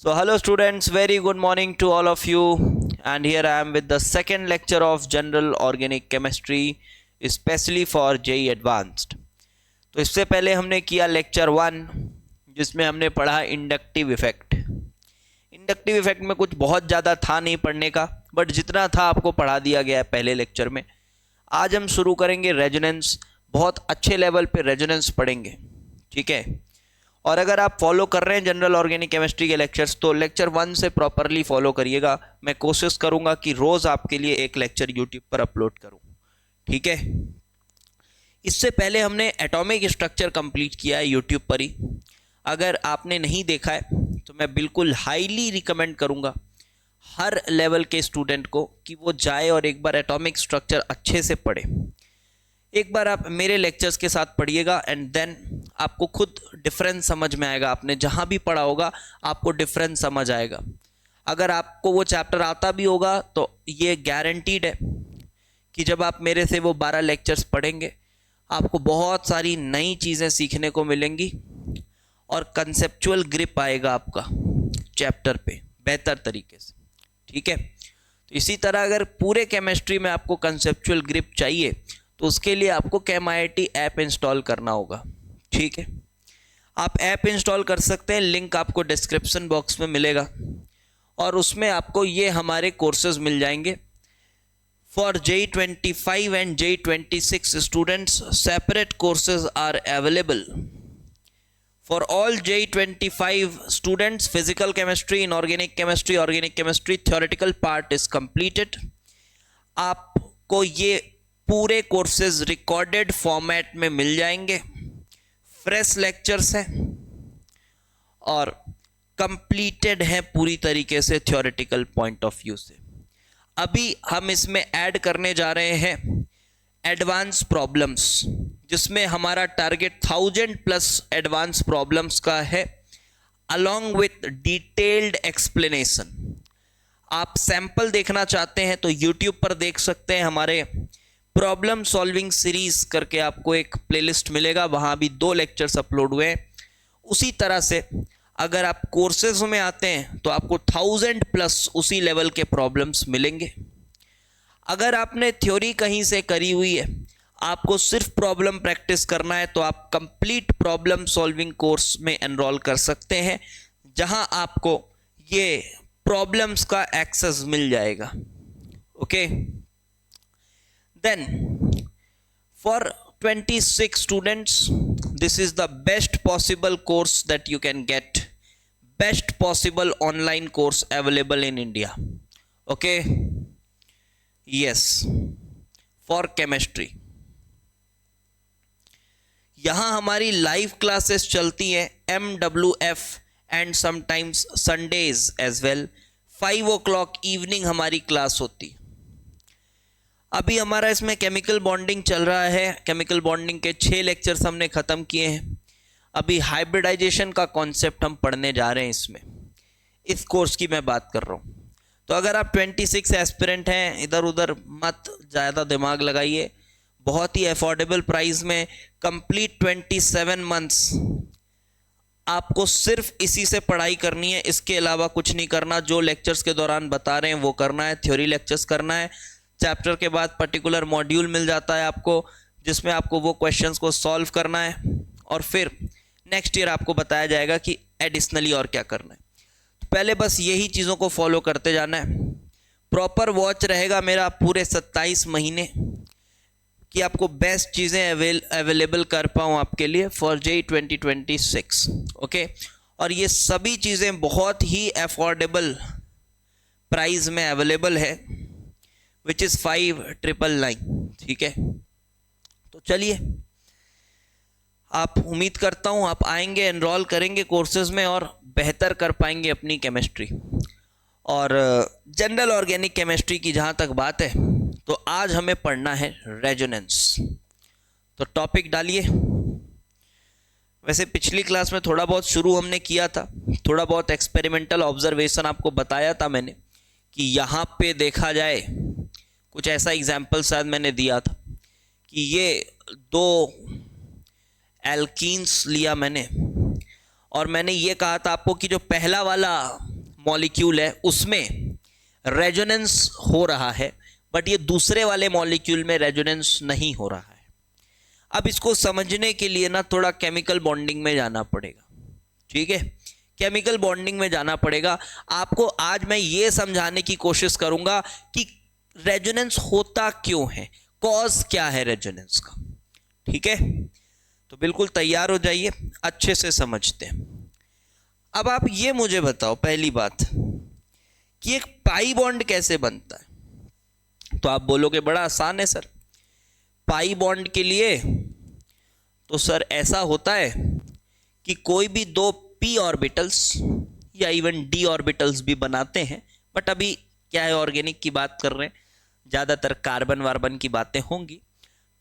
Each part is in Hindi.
So hello students, very good morning to all of you, and here I am with the second lecture of General Organic Chemistry especially for JEE Advanced। तो इससे पहले हमने किया लेक्चर 1 जिसमें हमने पढ़ा इंडक्टिव इफेक्ट। इंडक्टिव इफेक्ट में कुछ बहुत ज़्यादा था नहीं पढ़ने का, बट जितना था आपको पढ़ा दिया गया है पहले लेक्चर में। आज हम शुरू करेंगे रेजोनेंस, बहुत अच्छे लेवल पे रेजोनेंस पढ़ेंगे, ठीक है। और अगर आप फॉलो कर रहे हैं जनरल ऑर्गेनिक केमिस्ट्री के लेक्चर्स तो लेक्चर 1 से प्रॉपरली फॉलो करिएगा। मैं कोशिश करूंगा कि रोज़ आपके लिए एक लेक्चर यूट्यूब पर अपलोड करूं, ठीक है। इससे पहले हमने एटॉमिक स्ट्रक्चर कंप्लीट किया है यूट्यूब पर ही। अगर आपने नहीं देखा है तो मैं बिल्कुल हाईली रिकमेंड करूंगा हर लेवल के स्टूडेंट को कि वो जाए और एक बार एटॉमिक स्ट्रक्चर अच्छे से पढ़े। एक बार आप मेरे लेक्चर्स के साथ पढ़िएगा एंड देन आपको खुद डिफरेंस समझ में आएगा। आपने जहाँ भी पढ़ा होगा आपको डिफरेंस समझ आएगा। अगर आपको वो चैप्टर आता भी होगा तो ये गारंटीड है कि जब आप मेरे से वो 12 लेक्चर्स पढ़ेंगे आपको बहुत सारी नई चीज़ें सीखने को मिलेंगी और कंसेप्चुअल ग्रिप आएगा आपका चैप्टर पे बेहतर तरीके से, ठीक है। तो इसी तरह अगर पूरे केमिस्ट्री में आपको कंसेप्चुअल ग्रिप चाहिए तो उसके लिए आपको ChemIIT ऐप इंस्टॉल करना होगा, ठीक है। आप ऐप इंस्टॉल कर सकते हैं, लिंक आपको डिस्क्रिप्शन बॉक्स में मिलेगा और उसमें आपको ये हमारे कोर्सेज मिल जाएंगे। For JEE 25 and JEE 26 students separate courses are available. For all JEE 25 students physical chemistry, inorganic chemistry, organic chemistry theoretical part is completed. आपको ये पूरे कोर्सेज रिकॉर्डेड फॉर्मेट में मिल जाएंगे, फ्रेश लेक्चर्स हैं और कंप्लीटेड हैं पूरी तरीके से थ्योरेटिकल पॉइंट ऑफ व्यू से। अभी हम इसमें ऐड करने जा रहे हैं एडवांस प्रॉब्लम्स, जिसमें हमारा टारगेट 1000+ एडवांस प्रॉब्लम्स का है अलॉन्ग विथ डिटेल्ड एक्सप्लेनेशन। आप सैंपल देखना चाहते हैं तो यूट्यूब पर देख सकते हैं, हमारे प्रॉब्लम सॉल्विंग सीरीज करके आपको एक प्लेलिस्ट मिलेगा, वहाँ भी 2 लेक्चर्स अपलोड हुए हैं। उसी तरह से अगर आप कोर्सेज में आते हैं तो आपको 1000+ उसी लेवल के प्रॉब्लम्स मिलेंगे। अगर आपने थ्योरी कहीं से करी हुई है, आपको सिर्फ प्रॉब्लम प्रैक्टिस करना है तो आप कंप्लीट प्रॉब्लम सॉल्विंग कोर्स में एनरोल कर सकते हैं, जहां आपको ये प्रॉब्लम्स का एक्सेस मिल जाएगा, okay. Then for 26 students this is the best possible course that you can get, best possible online course available in India, okay, yes, for chemistry। यहाँ हमारी लाइव क्लासेस चलती हैं MWF and sometimes Sundays as well. 5 o'clock evening हमारी क्लास होती है। अभी हमारा इसमें केमिकल बॉन्डिंग चल रहा है। केमिकल बॉन्डिंग के 6 लेक्चर्स हमने ख़त्म किए हैं। अभी हाइब्रिडाइजेशन का कॉन्सेप्ट हम पढ़ने जा रहे हैं इसमें, इस कोर्स की मैं बात कर रहा हूँ। तो अगर आप 26 एस्पिरेंट हैं, इधर उधर मत ज़्यादा दिमाग लगाइए, बहुत ही अफोर्डेबल प्राइस में कंप्लीट 27 मंथ्स आपको सिर्फ इसी से पढ़ाई करनी है। इसके अलावा कुछ नहीं करना। जो लेक्चर्स के दौरान बता रहे हैं वो करना है, थ्योरी लेक्चर्स करना है। चैप्टर के बाद पर्टिकुलर मॉड्यूल मिल जाता है आपको, जिसमें आपको वो क्वेश्चंस को सॉल्व करना है और फिर नेक्स्ट ईयर आपको बताया जाएगा कि एडिशनली और क्या करना है। तो पहले बस यही चीज़ों को फॉलो करते जाना है। प्रॉपर वॉच रहेगा मेरा पूरे 27 महीने कि आपको बेस्ट चीज़ें अवेलेबल कर पाऊँ आपके लिए फॉर JEE 2026, ओके। और ये सभी चीज़ें बहुत ही अफोर्डेबल प्राइस में अवेलेबल है, विच इज़ 5999, ठीक है। तो चलिए, आप उम्मीद करता हूँ आप आएंगे, एनरोल करेंगे कोर्सेज में और बेहतर कर पाएंगे अपनी केमिस्ट्री। और जनरल ऑर्गेनिक केमिस्ट्री की जहाँ तक बात है तो आज हमें पढ़ना है रेजोनेंस। तो टॉपिक डालिए। वैसे पिछली क्लास में थोड़ा बहुत शुरू हमने किया था, थोड़ा बहुत एक्सपेरिमेंटल ऑब्जर्वेशन आपको बताया था मैंने कि यहाँ पे देखा जाए, कुछ ऐसा एग्जाम्पल शायद मैंने दिया था कि ये 2 एल्कीन्स लिया मैंने और मैंने ये कहा था आपको कि जो पहला वाला मॉलिक्यूल है उसमें रेजोनेंस हो रहा है, बट ये दूसरे वाले मॉलिक्यूल में रेजोनेंस नहीं हो रहा है। अब इसको समझने के लिए ना थोड़ा केमिकल बॉन्डिंग में जाना पड़ेगा, ठीक है। केमिकल बॉन्डिंग में जाना पड़ेगा आपको। आज मैं ये समझाने की कोशिश करूंगा कि रेजोनेंस होता क्यों है, कॉज क्या है रेजोनेंस का, ठीक है। तो बिल्कुल तैयार हो जाइए, अच्छे से समझते हैं। अब आप ये मुझे बताओ पहली बात कि एक पाई बॉन्ड कैसे बनता है। तो आप बोलोगे बड़ा आसान है सर, पाई बॉन्ड के लिए तो सर ऐसा होता है कि कोई भी दो p ऑर्बिटल्स या इवन d ऑर्बिटल्स भी बनाते हैं, बट अभी क्या है ऑर्गेनिक की बात कर रहे हैं, ज़्यादातर कार्बन वार्बन की बातें होंगी,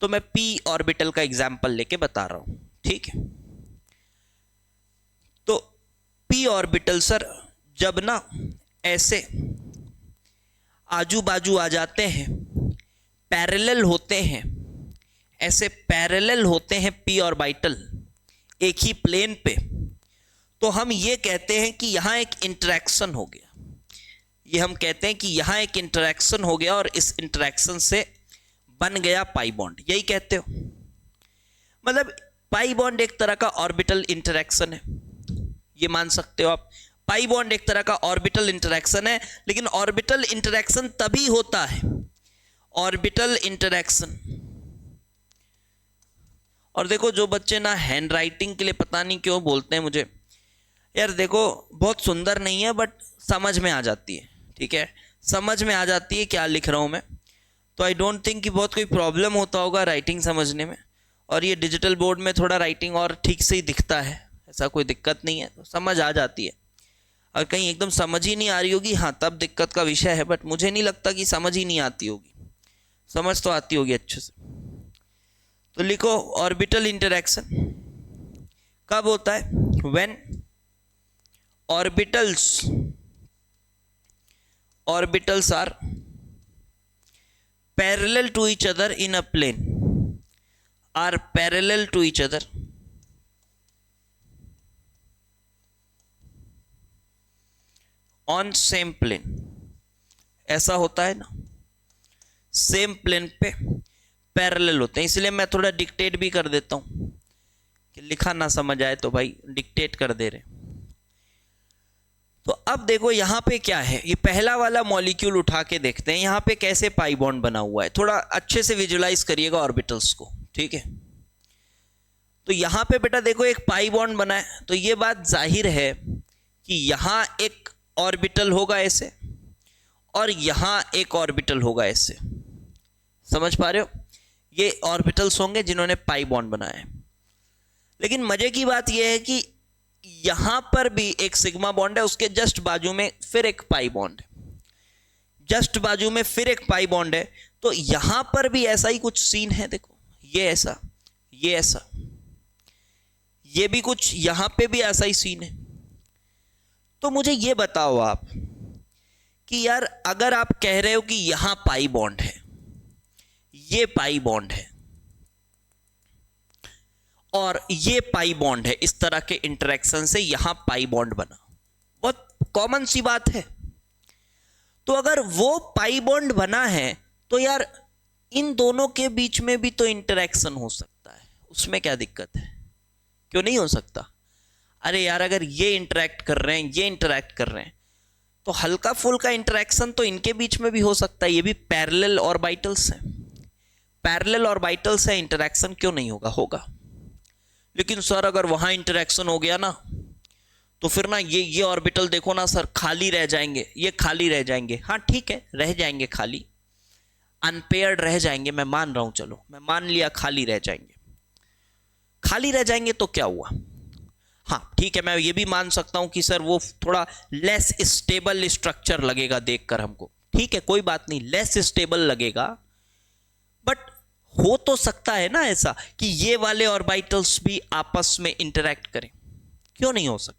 तो मैं p ऑर्बिटल का एग्जाम्पल लेके बता रहा हूं, ठीक है। तो p ऑर्बिटल सर जब ना ऐसे आजू बाजू आ जाते हैं, पैरेलल होते हैं, ऐसे पैरेलल होते हैं p ऑर्बिटल एक ही प्लेन पे, तो हम ये कहते हैं कि यहां एक इंटरेक्शन हो गया। ये हम कहते हैं कि यहां एक इंटरेक्शन हो गया और इस इंटरेक्शन से बन गया पाई बॉन्ड, यही कहते हो। मतलब पाई बॉन्ड एक तरह का ऑर्बिटल इंटरेक्शन है, ये मान सकते हो आप। पाई बॉन्ड एक तरह का ऑर्बिटल इंटरेक्शन है, लेकिन ऑर्बिटल इंटरेक्शन तभी होता है, ऑर्बिटल इंटरेक्शन। और देखो जो बच्चे ना हैंड राइटिंग के लिए पता नहीं क्यों बोलते हैं मुझे, यार देखो बहुत सुंदर नहीं है बट समझ में आ जाती है, ठीक है, समझ में आ जाती है क्या लिख रहा हूं मैं। तो आई डोंट थिंक कि बहुत कोई प्रॉब्लम होता होगा राइटिंग समझने में, और ये डिजिटल बोर्ड में थोड़ा राइटिंग और ठीक से ही दिखता है, ऐसा कोई दिक्कत नहीं है, तो समझ आ जाती है। और कहीं एकदम समझ ही नहीं आ रही होगी, हाँ तब दिक्कत का विषय है, बट मुझे नहीं लगता कि समझ ही नहीं आती होगी, समझ तो आती होगी अच्छे से। तो लिखो ऑर्बिटल इंटरेक्शन कब होता है, when orbitals are parallel to each other in a plane, are parallel to each other on same plane। ऐसा होता है ना, सेम प्लेन पे पैरेलल होते हैं, इसलिए मैं थोड़ा डिक्टेट भी कर देता हूं कि लिखा ना समझ आए तो भाई डिक्टेट कर दे रहे। तो अब देखो यहाँ पे क्या है, ये पहला वाला मॉलिक्यूल उठा के देखते हैं यहाँ पे कैसे पाई बॉन्ड बना हुआ है, थोड़ा अच्छे से विजुलाइज करिएगा ऑर्बिटल्स को, ठीक है। तो यहाँ पे बेटा देखो एक पाई बॉन्ड बना है, तो ये बात जाहिर है कि यहाँ एक ऑर्बिटल होगा ऐसे और यहाँ एक ऑर्बिटल होगा ऐसे, समझ पा रहे हो, ये ऑर्बिटल्स होंगे जिन्होंने पाई बॉन्ड बनाया है। लेकिन मजे की बात यह है कि यहां पर भी एक सिग्मा बॉन्ड है, उसके जस्ट बाजू में फिर एक पाई बॉन्ड है, जस्ट बाजू में फिर एक पाई बॉन्ड है। तो यहां पर भी ऐसा ही कुछ सीन है, देखो ये ऐसा, ये ऐसा, ये भी कुछ यहां पे भी ऐसा ही सीन है। तो मुझे ये बताओ आप कि यार अगर आप कह रहे हो कि यहां पाई बॉन्ड है, ये पाई बॉन्ड है और ये पाई बॉन्ड है, इस तरह के इंटरेक्शन से यहां पाई बॉन्ड बना, बहुत कॉमन सी बात है। तो अगर वो पाई बॉन्ड बना है तो यार इन दोनों के बीच में भी तो इंटरेक्शन हो सकता है, उसमें क्या दिक्कत है, क्यों नहीं हो सकता। अरे यार अगर ये इंटरेक्ट कर रहे हैं, ये इंटरेक्ट कर रहे हैं, तो हल्का फुल्का इंटरेक्शन तो इनके बीच में भी हो सकता है, ये भी पैरेलल ऑर्बिटल्स हैं, पैरेलल ऑर्बिटल्स है, इंटरेक्शन क्यों नहीं होगा, होगा। लेकिन सर अगर वहां इंटरेक्शन हो गया ना तो फिर ना ये ऑर्बिटल देखो ना सर खाली रह जाएंगे, ये खाली रह जाएंगे। हाँ ठीक है रह जाएंगे खाली, अनपेयर्ड रह जाएंगे, मैं मान रहा हूं, चलो मैं मान लिया खाली रह जाएंगे, खाली रह जाएंगे तो क्या हुआ। हाँ ठीक है मैं ये भी मान सकता हूं कि सर वो थोड़ा लेस स्टेबल स्ट्रक्चर लगेगा देखकर हमको, ठीक है कोई बात नहीं, लेस स्टेबल लगेगा, बट हो तो सकता है ना ऐसा कि ये वाले ऑर्बिटल्स भी आपस में इंटरेक्ट करें, क्यों नहीं हो सकता,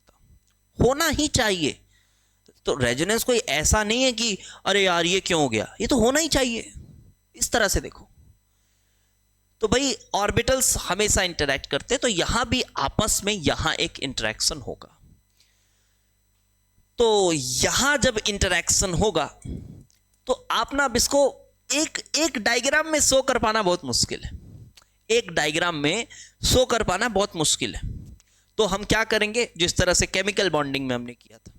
होना ही चाहिए। तो रेजोनेंस कोई ऐसा नहीं है कि अरे यार ये क्यों हो गया, ये तो होना ही चाहिए, इस तरह से देखो। तो भाई ऑर्बिटल्स हमेशा इंटरेक्ट करते हैं, तो यहां भी आपस में यहां एक इंटरेक्शन होगा। तो यहां जब इंटरेक्शन होगा तो आप ना अब इसको एक डायग्राम में शो कर पाना बहुत मुश्किल है, एक डायग्राम में शो कर पाना बहुत मुश्किल है। तो हम क्या करेंगे, जिस तरह से केमिकल बॉन्डिंग में हमने किया था,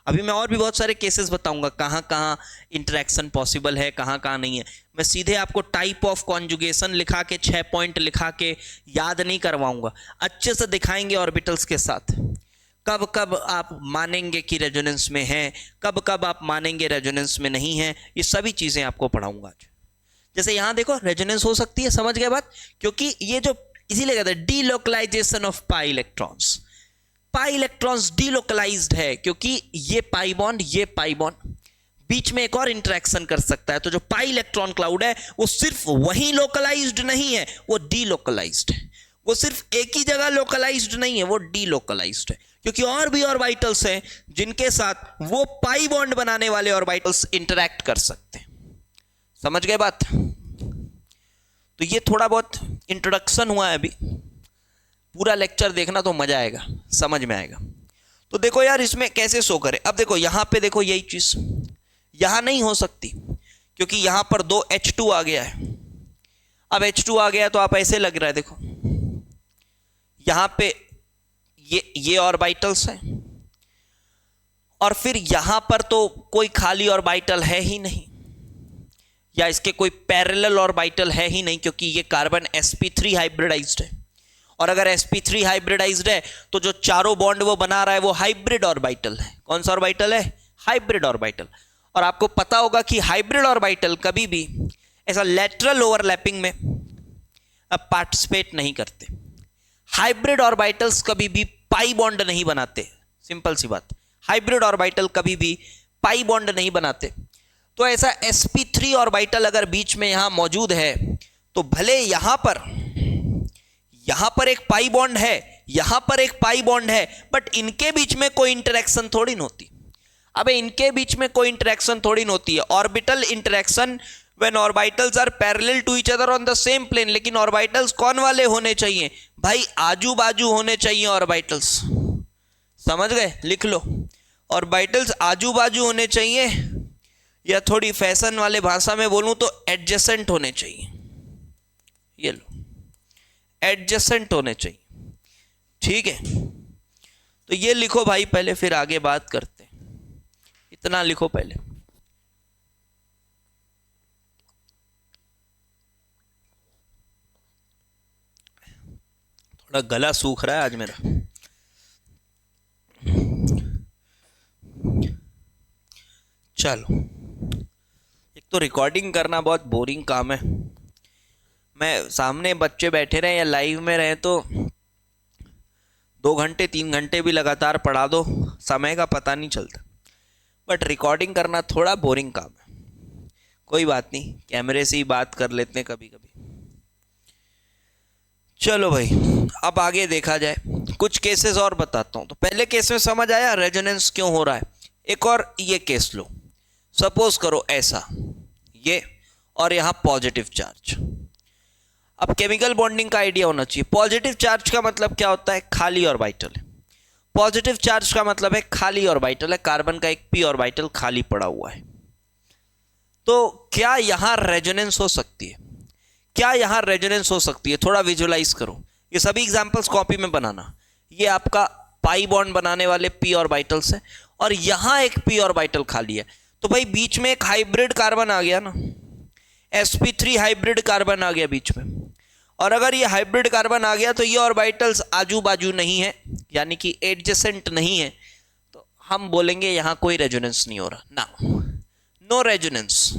अभी मैं और भी बहुत सारे केसेस बताऊंगा कहाँ कहाँ इंटरेक्शन पॉसिबल है, कहाँ कहाँ नहीं है। मैं सीधे आपको टाइप ऑफ कॉन्जुगेशन लिखा के 6 पॉइंट लिखा के याद नहीं करवाऊंगा, अच्छे से दिखाएंगे ऑर्बिटल्स के साथ, कब कब आप मानेंगे कि रेजोनेंस में है, कब कब आप मानेंगे रेजोनेंस में नहीं है, ये सभी चीज़ें आपको पढ़ाऊंगा आज। जैसे यहाँ देखो रेजोनेंस हो सकती है, समझ गए बात, क्योंकि ये जो इसीलिए कहते हैं delocalisation of pi electrons. Pi electrons delocalised है क्योंकि ये पाई बॉन्ड बीच में एक और इंटरेक्शन कर सकता है। तो जो पाई इलेक्ट्रॉन क्लाउड है वो सिर्फ वहीं लोकलाइज्ड नहीं है, वो डीलोकलाइज्ड है। वो सिर्फ एक ही जगह लोकलाइज्ड नहीं है, वो डीलोकलाइज्ड है, क्योंकि और भी ऑर्बिटल्स हैं जिनके साथ वो पाई बॉन्ड बनाने वाले ऑर्बिटल्स इंटरैक्ट कर सकते हैं। समझ गए बात। तो ये थोड़ा बहुत इंट्रोडक्शन हुआ है, अभी पूरा लेक्चर देखना तो मजा आएगा, समझ में आएगा। तो देखो यार इसमें कैसे शो करें। अब देखो यहां पे देखो यही चीज यहां नहीं हो सकती क्योंकि यहां पर 2 H2 आ गया है। अब H2 आ गया तो आप ऐसे लग रहा है, देखो यहां पे ये ऑर्बिटल्स हैं और फिर यहां पर तो कोई खाली ऑर्बिटल है ही नहीं, या इसके कोई पैरेलल ऑर्बिटल है ही नहीं, क्योंकि ये कार्बन sp3 हाइब्रिडाइज्ड है। और अगर sp3 हाइब्रिडाइज्ड है तो जो चारों बॉन्ड वो बना रहा है वो हाइब्रिड ऑर्बिटल है। कौन सा ऑर्बिटल है? Hybrid orbital. और आपको पता होगा कि हाइब्रिड ऑर्बिटल कभी भी ऐसा लेटरल ओवरलैपिंग में पार्टिसिपेट नहीं करते। हाइब्रिड ऑर्बिटल्स कभी भी पाई बॉन्ड नहीं बनाते, सिंपल सी बात। हाइब्रिड ऑर्बिटल कभी भी पाई बॉन्ड नहीं बनाते। तो ऐसा sp3 ऑर्बिटल अगर बीच में यहां मौजूद है तो भले यहां पर एक पाई बॉन्ड है, यहां पर एक पाई बॉन्ड है, बट इनके बीच में कोई इंटरेक्शन थोड़ी न होती। अबे इनके बीच में कोई इंटरेक्शन थोड़ी न होती है। Orbital interaction when orbitals are parallel to each other on the same plane. लेकिन ऑर्बिटल्स कौन वाले होने चाहिए भाई? आजू बाजू होने चाहिए ऑर्बिटल्स। समझ गए? लिख लो, ऑर्बिटल्स आजू बाजू होने चाहिए, या थोड़ी फैशन वाले भाषा में बोलूं तो एडजेसेंट होने चाहिए। ये लो, एडजेसेंट होने चाहिए। ठीक है, तो ये लिखो भाई पहले, फिर आगे बात करते हैं। इतना लिखो पहले। थोड़ा गला सूख रहा है आज मेरा। चलो, एक तो रिकॉर्डिंग करना बहुत बोरिंग काम है। मैं सामने बच्चे बैठे रहे या लाइव में रहे तो 2 घंटे 3 घंटे भी लगातार पढ़ा दो, समय का पता नहीं चलता। बट रिकॉर्डिंग करना थोड़ा बोरिंग काम है। कोई बात नहीं, कैमरे से ही बात कर लेते हैं कभी कभी। चलो भाई, अब आगे देखा जाए। कुछ केसेस और बताता हूँ। तो पहले केस में समझ आया रेजोनेंस क्यों हो रहा है। एक और ये केस लो, सपोज करो ऐसा, ये और यहाँ पॉजिटिव चार्ज। अब केमिकल बॉन्डिंग का आइडिया होना चाहिए। पॉजिटिव चार्ज का मतलब क्या होता है? खाली ऑर्बिटल है। पॉजिटिव चार्ज का मतलब है खाली ऑर्बिटल है, कार्बन का एक p ऑर्बिटल खाली पड़ा हुआ है। तो क्या यहां रेजोनेंस हो सकती है? क्या यहां रेजोनेंस हो सकती है? थोड़ा विजुअलाइज करो। ये सभी एग्जांपल्स कॉपी में बनाना। ये आपका पाई बॉन्ड बनाने वाले p ऑर्बिटल्स है और यहां एक p ऑर्बिटल खाली है। तो भाई बीच में एक हाइब्रिड कार्बन आ गया ना, sp3 हाइब्रिड कार्बन आ गया बीच में। और अगर ये हाइब्रिड कार्बन आ गया तो ये ऑर्बिटल्स आजू बाजू नहीं है, यानी कि एडजेसेंट नहीं है, तो हम बोलेंगे यहां कोई रेजोनेंस नहीं हो रहा ना, no resonance,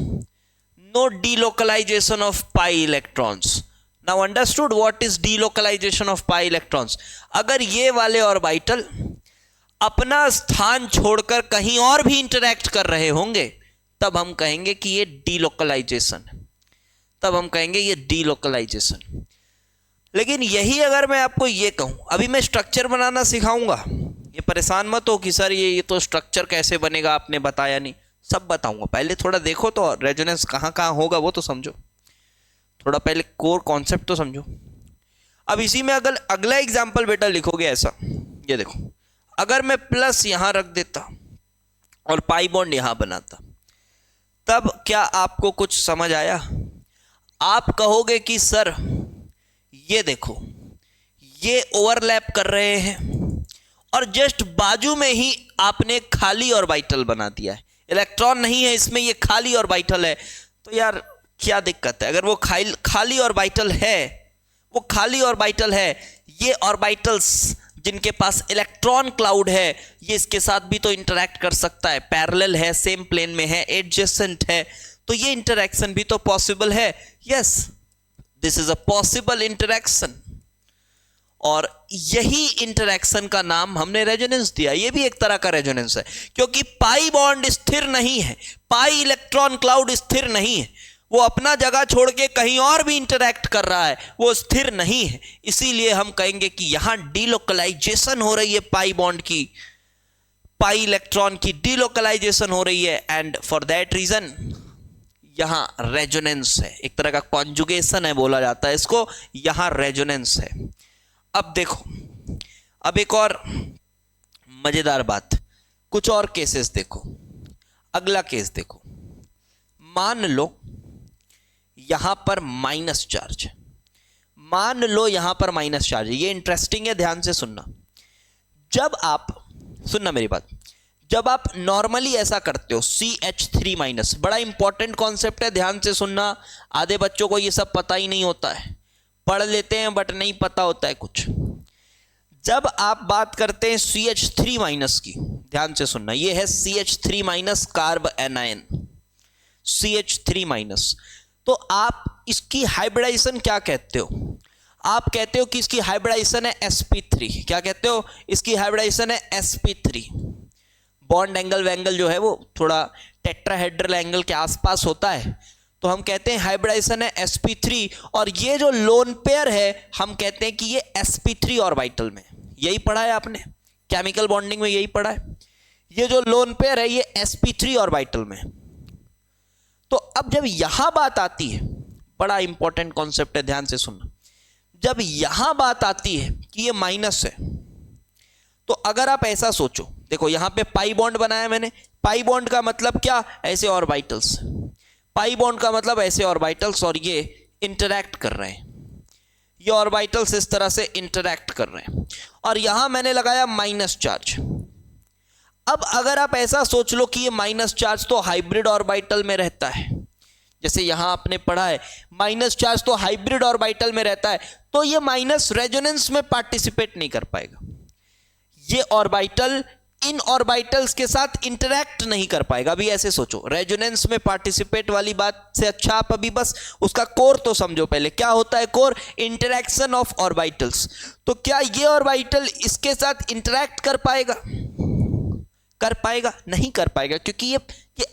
no delocalisation of pi electrons. Now understood what is delocalisation of pi electrons. अगर ये वाले ऑर्बिटल अपना स्थान छोड़कर कहीं और भी इंटरैक्ट कर रहे होंगे तब हम कहेंगे कि ये डीलोकलाइजेशन है, तब हम कहेंगे ये डीलोकलाइजेशन। लेकिन यही अगर मैं आपको ये कहूं, अभी मैं स्ट्रक्चर बनाना सिखाऊंगा, ये परेशान मत हो कि सर ये तो स्ट्रक्चर कैसे बनेगा आपने बताया नहीं। सब बताऊंगा, पहले थोड़ा देखो तो रेजोनेंस कहाँ कहाँ होगा वो तो समझो, थोड़ा पहले कोर कॉन्सेप्ट तो समझो। अब इसी में अगर अगला एग्जाम्पल बेटा लिखोगे ऐसा, ये देखो, अगर मैं प्लस यहां रख देता और पाई बॉन्ड यहां बनाता, तब क्या आपको कुछ समझ आया? आप कहोगे कि सर ये देखो, ये ओवरलैप कर रहे हैं और जस्ट बाजू में ही आपने खाली ऑर्बिटल बना दिया है, इलेक्ट्रॉन नहीं है इसमें, ये खाली ऑर्बिटल है। तो यार क्या दिक्कत है? अगर वो खाली ऑर्बिटल है, वो खाली ऑर्बिटल है, ये ऑर्बिटल्स जिनके पास इलेक्ट्रॉन क्लाउड है, ये इसके साथ भी तो इंटरैक्ट कर सकता है, पैरेलल है, सेम प्लेन में है, एडजेसेंट है, तो ये इंटरैक्शन भी तो पॉसिबल है। Yes, this is a possible interaction, और यही इंटरैक्शन का नाम हमने रेजोनेंस दिया। ये भी एक तरह का रेजोनेंस है, क्योंकि पाई बॉन्ड स्थिर नहीं है, पाई इलेक्ट्रॉन क्लाउड स्थिर नहीं है, वो अपना जगह छोड़ के कहीं और भी इंटरैक्ट कर रहा है, वो स्थिर नहीं है। इसीलिए हम कहेंगे कि यहां डीलोकलाइजेशन हो रही है पाई बॉन्ड की, पाई इलेक्ट्रॉन की डीलोकलाइजेशन हो रही है, एंड फॉर दैट रीजन यहां रेजोनेंस है, एक तरह का कॉन्जुगेशन है बोला जाता है इसको, यहां रेजोनेंस है। अब देखो, अब एक और मजेदार बात, कुछ और केसेस देखो। अगला केस देखो, मान लो यहां पर माइनस चार्ज, मान लो यहां पर माइनस चार्ज है। ये इंटरेस्टिंग है, ध्यान से सुनना। जब आप, सुनना मेरी बात, जब आप नॉर्मली ऐसा करते हो CH3 माइनस, बड़ा इंपॉर्टेंट कॉन्सेप्ट है, ध्यान से सुनना। आधे बच्चों को ये सब पता ही नहीं होता है, पढ़ लेते हैं बट नहीं पता होता है कुछ। जब आप बात करते हैं CH3 माइनस की, ध्यान से सुनना, ये है CH3 minus carb anion, CH3 minus. तो आप इसकी हाइब्रिडाइजेशन क्या कहते हो? आप कहते हो कि इसकी हाइब्रिडाइजेशन है sp3। क्या कहते हो? इसकी हाइब्रिडाइजेशन है sp3। बॉन्ड एंगल वेंगल जो है वो थोड़ा टेट्राहेड्रल एंगल के आसपास होता है, तो हम कहते हैं हाइब्रिडाइजेशन है sp3। और ये जो लोन पेयर है, हम कहते हैं कि ये sp3 ऑर्बिटल में, यही पढ़ा है आपने केमिकल बॉन्डिंग में, यही पढ़ा है। ये जो लोन पेयर है ये sp3 ऑर्बिटल में। तो अब जब यहां बात आती है, बड़ा इंपॉर्टेंट कॉन्सेप्ट है, ध्यान से सुनना। जब यहां बात आती है कि ये माइनस है, तो अगर आप ऐसा सोचो, देखो यहां पे पाई बॉन्ड बनाया मैंने, पाई बॉन्ड का मतलब क्या? ऐसे ऑर्बिटल्स, पाई बॉन्ड का मतलब ऐसे ऑर्बिटल्स, और ये इंटरैक्ट कर रहे हैं, ये ऑर्बिटल्स इस तरह से इंटरैक्ट कर रहे हैं, और यहां मैंने लगाया माइनस चार्ज। अब अगर आप ऐसा सोच लो कि ये माइनस चार्ज तो हाइब्रिड ऑर्बिटल में रहता है, जैसे यहां आपने पढ़ा है माइनस चार्ज तो हाइब्रिड ऑर्बिटल में रहता है, तो ये माइनस रेजोनेंस में पार्टिसिपेट नहीं कर पाएगा, ये ऑर्बिटल इन ऑर्बिटल्स के साथ इंटरैक्ट नहीं कर पाएगा। अभी ऐसे सोचो, रेजोनेंस में पार्टिसिपेट वाली बात से अच्छा आप अभी बस उसका कोर तो समझो पहले। क्या होता है कोर? Interaction of orbitals. तो क्या ये ऑर्बिटल इसके साथ इंटरैक्ट कर पाएगा? कर पाएगा? नहीं कर पाएगा, क्योंकि ये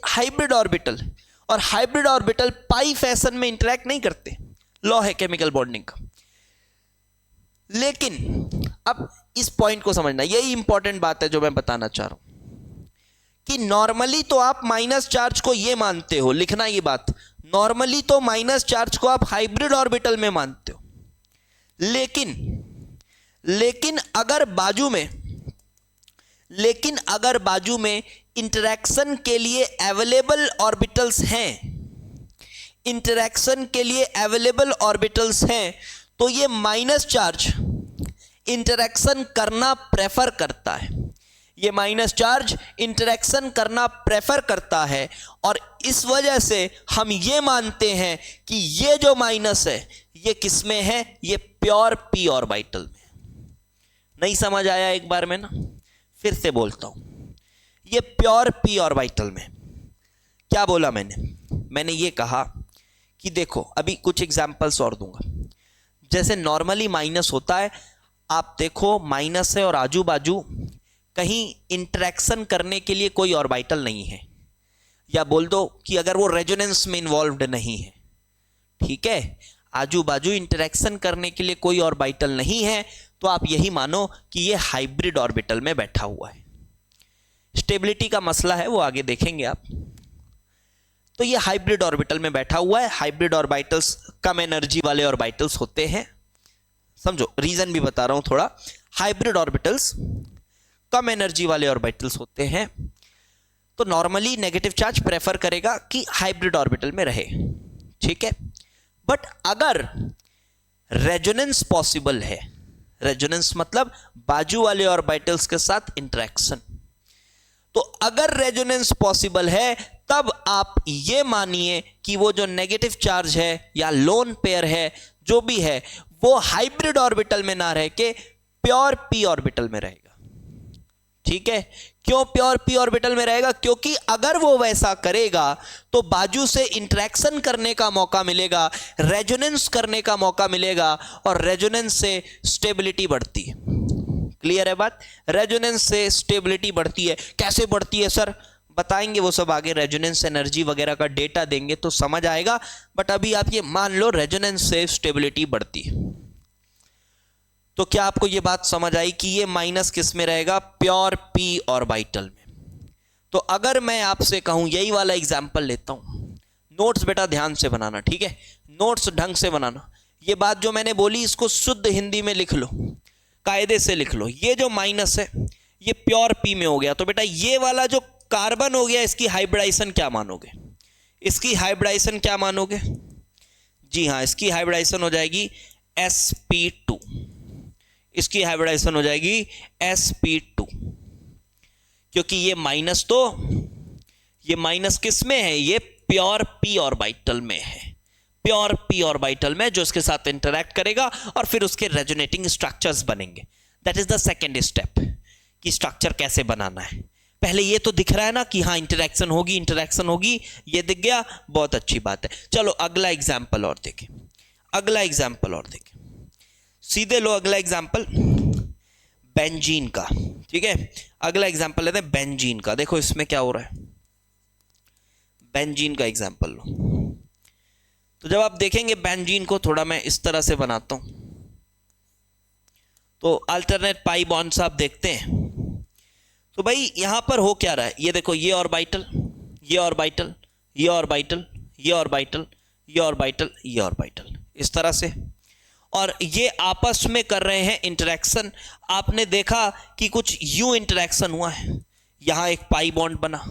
हाइब्रिड ऑर्बिटल, और हाइब्रिड ऑर्बिटल पाई फैशन में इंटरैक्ट नहीं करते, लॉ है केमिकल बॉन्डिंग का। लेकिन अब इस पॉइंट को समझना, यही इंपॉर्टेंट बात है जो मैं बताना चाह रहा हूं, कि नॉर्मली तो आप माइनस चार्ज को ये मानते हो, लिखना ये बात, नॉर्मली तो माइनस चार्ज को आप हाइब्रिड ऑर्बिटल में मानते हो, लेकिन अगर बाजू में इंटरैक्शन के लिए अवेलेबल ऑर्बिटल्स हैं, इंटरैक्शन के लिए अवेलेबल ऑर्बिटल्स हैं, तो ये माइनस चार्ज इंटरैक्शन करना प्रेफर करता है, ये माइनस चार्ज इंटरैक्शन करना प्रेफर करता है, और इस वजह से हम ये मानते हैं कि ये जो माइनस है ये किस में है? ये प्योर p ऑर्बिटल में। नहीं समझ आया एक बार में ना? फिर से बोलता हूं, ये प्योर p ऑर्बिटल में। क्या बोला मैंने ये कहा कि देखो, अभी कुछ एग्जांपल्स और दूंगा। जैसे नॉर्मली माइनस होता है, आप देखो माइनस है और आजू बाजू कहीं इंटरेक्शन करने के लिए कोई ऑर्बिटल नहीं है, या बोल दो कि अगर वो रेजोनेंस में इन्वॉल्व्ड नहीं है, ठीक है, आजू बाजू इंटरेक्शन करने के लिए कोई ऑर्बिटल नहीं है, तो आप यही मानो कि ये हाइब्रिड ऑर्बिटल में बैठा हुआ है। स्टेबिलिटी का मसला है, वो आगे देखेंगे आप। तो ये हाइब्रिड ऑर्बिटल में बैठा हुआ है। हाइब्रिड ऑर्बिटल्स कम एनर्जी वाले ऑर्बिटल्स होते हैं, समझो, रीजन भी बता रहा हूं थोड़ा। हाइब्रिड ऑर्बिटल्स कम एनर्जी वाले ऑर्बिटल्स होते हैं। तो नॉर्मली नेगेटिव चार्ज प्रेफर करेगा कि हाइब्रिड ऑर्बिटल में रहे, ठीक है। बट अगर रेजोनेंस पॉसिबल है, रेजोनेंस मतलब बाजू वाले ऑर्बिटल्स के साथ इंटरेक्शन, तो अगर रेजोनेंस पॉसिबल है तब आप ये मानिए कि वो जो नेगेटिव चार्ज है या लोन पेयर है जो भी है वो हाइब्रिड ऑर्बिटल में ना रह के प्योर पी ऑर्बिटल में रहेगा, ठीक है। क्यों प्योर पी ऑर्बिटल में रहेगा? क्योंकि अगर वो वैसा करेगा तो बाजू से इंटरेक्शन करने का मौका मिलेगा, रेजोनेंस करने का मौका मिलेगा और रेजोनेंस से स्टेबिलिटी बढ़ती है। क्लियर है बात? रेजोनेंस से स्टेबिलिटी बढ़ती है। कैसे बढ़ती है सर? बताएंगे वो सब आगे, रेजोनेंस एनर्जी वगैरह का डेटा देंगे तो समझ आएगा। बट अभी आप ये मान लो रेजोनेंस से स्टेबिलिटी बढ़ती है। तो क्या आपको ये बात समझ आई कि ये माइनस किस में रहेगा? प्योर पी ऑर्बिटल में। तो अगर मैं आपसे कहूं, यही वाला एग्जांपल लेता हूं, नोट्स बेटा ध्यान से बनाना, ठीक है, नोट्स ढंग से बनाना। ये बात जो मैंने बोली इसको शुद्ध हिंदी में लिख लो, कायदे से लिख लो। ये जो माइनस है ये प्योर पी में हो गया, तो बेटा ये वाला जो कार्बन हो गया इसकी हाइब्रिडाइजेशन क्या मानोगे? इसकी हाइब्रिडाइजेशन क्या मानोगे? जी हाँ, इसकी हाइब्रिडाइजेशन हो जाएगी sp2, इसकी हाइब्रिडाइजेशन हो जाएगी sp2, क्योंकि ये माइनस, तो ये माइनस किस में है? ये प्योर पी ऑर्बिटल में है, प्योर पी ऑर्बिटल में, जो इसके साथ इंटरैक्ट करेगा और फिर उसके रेजोनेटिंग स्ट्रक्चर्स बनेंगे। That is the second step कि स्ट्रक्चर कैसे बनाना है। पहले ये तो दिख रहा है ना कि हाँ इंटरैक्शन होगी, इंटरैक्शन होगी, ये दिख गया, बहुत अच्छी बात है। चलो अगला एग्जाम्पल और देखें, अगला एग्जाम्पल और देखें, सीधे लो अगला एग्जाम्पल बेंजीन का, ठीक है। अगला एग्जाम्पल लेते हैं बेंजीन का। देखो इसमें क्या हो रहा है, बेंजीन का एग्जाम्पल लो। तो जब आप देखेंगे बेंजीन को, थोड़ा मैं इस तरह से बनाता हूं, तो अल्टरनेट पाई बॉन्ड्स आप देखते हैं। तो भाई यहां पर हो क्या रहा है, ये देखो, ये ऑर्बिटल, ये ऑर्बिटल, ये ऑर्बिटल, ये ऑर्बिटल, ये ऑर्बिटल, ये ऑर्बिटल, इस तरह से, और ये आपस में कर रहे हैं इंटरेक्शन। आपने देखा कि कुछ यूं इंटरेक्शन हुआ है, यहां एक पाई बॉन्ड बना,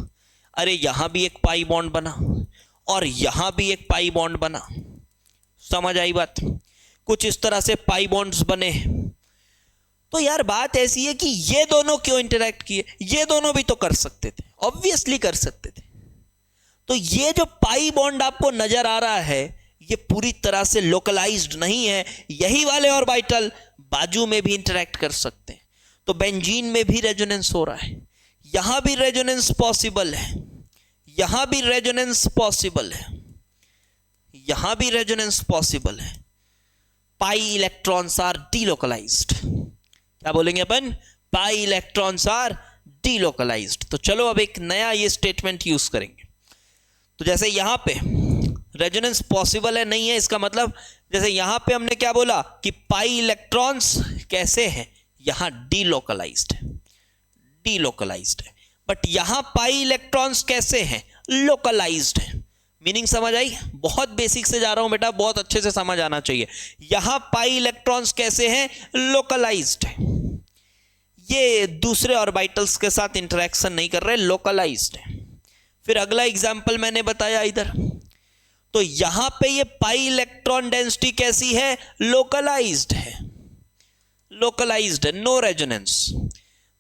अरे यहां भी एक पाई बॉन्ड बना, और यहां भी एक पाई बॉन्ड बना। समझ आई बात? कुछ इस तरह से पाई बॉन्ड्स बने। तो यार बात ऐसी है कि ये दोनों क्यों इंटरेक्ट किए? ये दोनों भी तो कर सकते थे, ऑब्वियसली कर सकते थे। तो ये जो पाई बॉन्ड आपको नजर आ रहा है ये पूरी तरह से लोकलाइज्ड नहीं है। यही वाले ऑर्बिटल बाजू में भी इंटरेक्ट कर सकते हैं। तो बेंजीन में भी रेजोनेंस हो रहा है, यहां भी रेजोनेंस पॉसिबल है, यहां भी रेजोनेंस पॉसिबल है, यहां भी रेजोनेंस पॉसिबल है। Pi electrons are delocalised. क्या बोलेंगे अपन? Pi electrons are delocalised. तो चलो अब एक नया ये स्टेटमेंट यूज करेंगे। तो जैसे यहां पे रेजोनेंस पॉसिबल है, नहीं है, इसका मतलब जैसे यहां पे हमने क्या बोला कि पाई इलेक्ट्रॉन्स कैसे हैं, यहां डीलोकलाइज्ड है, डीलोकलाइज्ड है। बट यहां पाई इलेक्ट्रॉन्स कैसे हैं? लोकलाइज्ड है। मीनिंग समझ आई? बहुत बेसिक से जा रहा हूं बेटा, बहुत अच्छे से समझ आना चाहिए। यहां पाई इलेक्ट्रॉन्स कैसे हैं? लोकलाइज्ड है। ये दूसरे ऑर्बिटल्स के साथ इंटरेक्शन नहीं कर रहे, लोकलाइज्ड है। फिर अगला एग्जाम्पल मैंने बताया इधर, तो यहां पे ये पाई इलेक्ट्रॉन डेंसिटी कैसी है? लोकलाइज्ड है, लोकलाइज्ड है, नो रेजोनेंस।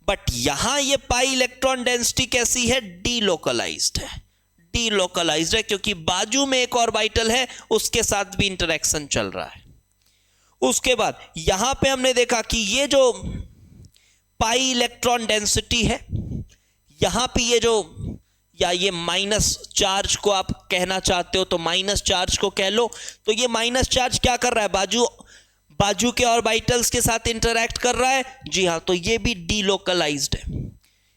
बट यहां ये पाई इलेक्ट्रॉन डेंसिटी कैसी है? डीलोकलाइज्ड है, डीलोकलाइज्ड है, क्योंकि बाजू में एक ऑर्बिटल है उसके साथ भी इंटरेक्शन चल रहा है। उसके बाद यहां पे हमने देखा कि ये जो पाई इलेक्ट्रॉन डेंसिटी है, यहां पे ये जो, या ये माइनस चार्ज को आप कहना चाहते हो तो माइनस चार्ज को कह लो। तो ये माइनस चार्ज क्या कर रहा है? बाजू के ऑर्बिटल्स के साथ इंटरैक्ट कर रहा है। जी हाँ, तो ये भी डीलोकलाइज्ड है,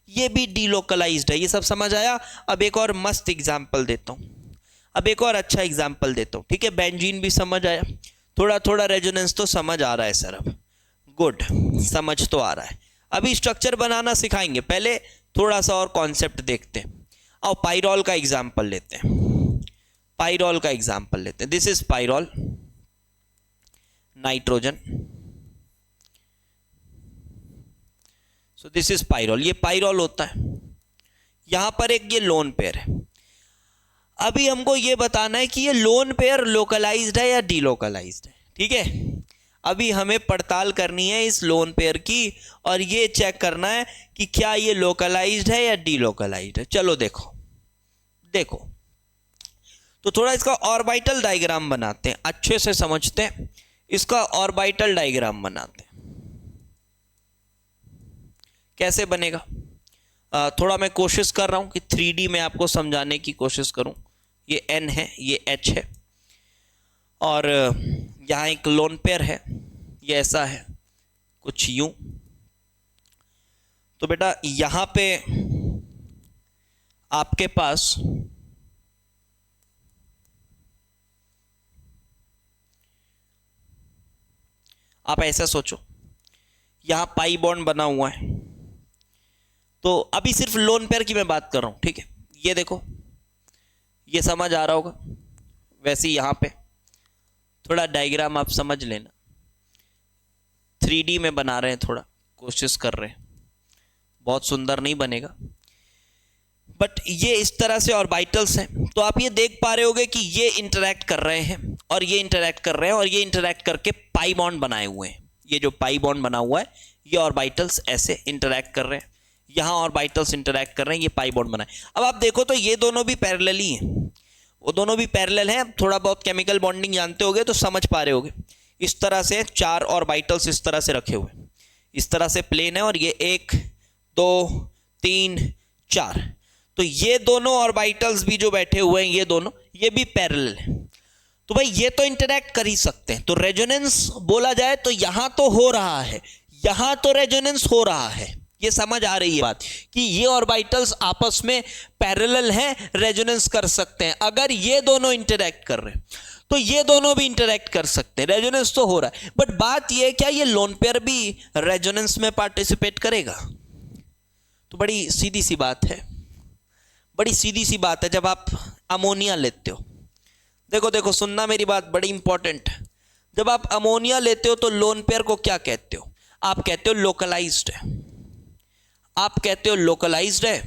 ये भी डीलोकलाइज्ड है। ये सब समझ आया? अब एक और मस्त एग्जांपल देता हूं, अब एक और अच्छा एग्जांपल देता हूं, ठीक है। बेंजीन भी समझ आया, थोड़ा थोड़ा रेजोनेंस तो समझ आ रहा है सर, अब गुड, समझ तो आ रहा है। अभी स्ट्रक्चर बनाना सिखाएंगे, पहले थोड़ा सा और कॉन्सेप्ट देखते हैं। आओ पाइरॉल का एग्जांपल लेते हैं, पाइरॉल का एग्जांपल लेते हैं। This is pyrrole, nitrogen, so this is pyrrole. ये पाइरॉल होता है, यहां पर एक ये लोन पेयर है। अभी हमको ये बताना है कि ये लोन पेयर लोकलाइज्ड है या डीलोकलाइज्ड है। ठीक है, अभी हमें पड़ताल करनी है इस लोन पेयर की और ये चेक करना है कि क्या ये लोकलाइज्ड है या डीलोकलाइज्ड है। चलो देखो देखो, तो थोड़ा इसका ऑर्बिटल डायग्राम बनाते हैं, अच्छे से समझते हैं। इसका ऑर्बिटल डायग्राम बनाते हैं, कैसे बनेगा। थोड़ा मैं कोशिश कर रहा हूं कि 3D में आपको समझाने की कोशिश करूं। ये N है, ये H है, और यहाँ एक लोन पेयर है, ये ऐसा है कुछ यूं। तो बेटा यहां पे आपके पास आप ऐसा सोचो, यहां पाई बॉन्ड बना हुआ है। तो अभी सिर्फ लोन पेयर की मैं बात कर रहा हूं, ठीक है। ये देखो, ये समझ आ रहा होगा। वैसे ही यहां पे थोड़ा डायग्राम आप समझ लेना, 3D में बना रहे हैं, थोड़ा कोशिश कर रहे हैं, बहुत सुंदर नहीं बनेगा, बट ये इस तरह से ऑर्बिटल्स हैं। तो आप ये देख पा रहे होगे कि ये इंटरैक्ट कर रहे हैं और ये इंटरैक्ट कर रहे हैं और ये इंटरैक्ट करके पाई बॉन्ड बनाए हुए हैं। ये जो पाई बॉन्ड बना हुआ है, ये ऑर्बिटल्स ऐसे इंटरैक्ट कर रहे हैं, यहाँ ऑर्बिटल्स इंटरैक्ट कर रहे हैं, ये पाई बॉन्ड बनाए। अब आप देखो तो ये दोनों भी पैरेलल ही हैं, वो दोनों भी पैरेलल हैं। थोड़ा बहुत केमिकल बॉन्डिंग जानते होगे तो समझ पा रहे होगे। इस तरह से 4 ऑर्बिटल्स इस तरह से रखे हुए, इस तरह से प्लेन है, और ये 1 2 3 4। तो ये दोनों ऑर्बिटल्स भी जो बैठे हुए हैं, ये दोनों, ये भी पैरेलल है। तो भाई ये तो इंटरैक्ट कर ही सकते हैं। तो रेजोनेंस बोला जाए तो यहां तो हो रहा है, यहां तो रेजोनेंस हो रहा है। ये समझ आ रही है बात कि ये ऑर्बिटल्स आपस में पैरेलल हैं, रेजोनेंस कर सकते हैं। अगर ये दोनों इंटरैक्ट कर रहे हैं तो ये दोनों भी इंटरैक्ट कर सकते हैं, रेजोनेंस तो हो रहा है। बट बात ये है, क्या ये लोन पेयर भी रेजोनेंस में पार्टिसिपेट करेगा? तो बड़ी सीधी सी बात है, बड़ी सीधी सी बात है। जब आप अमोनिया लेते हो, देखो देखो सुनना मेरी बात, बड़ी इंपॉर्टेंट। जब आप अमोनिया लेते हो तो लोन पेयर को क्या कहते हो? आप कहते हो लोकलाइज्ड है, आप कहते हो लोकलाइज्ड है,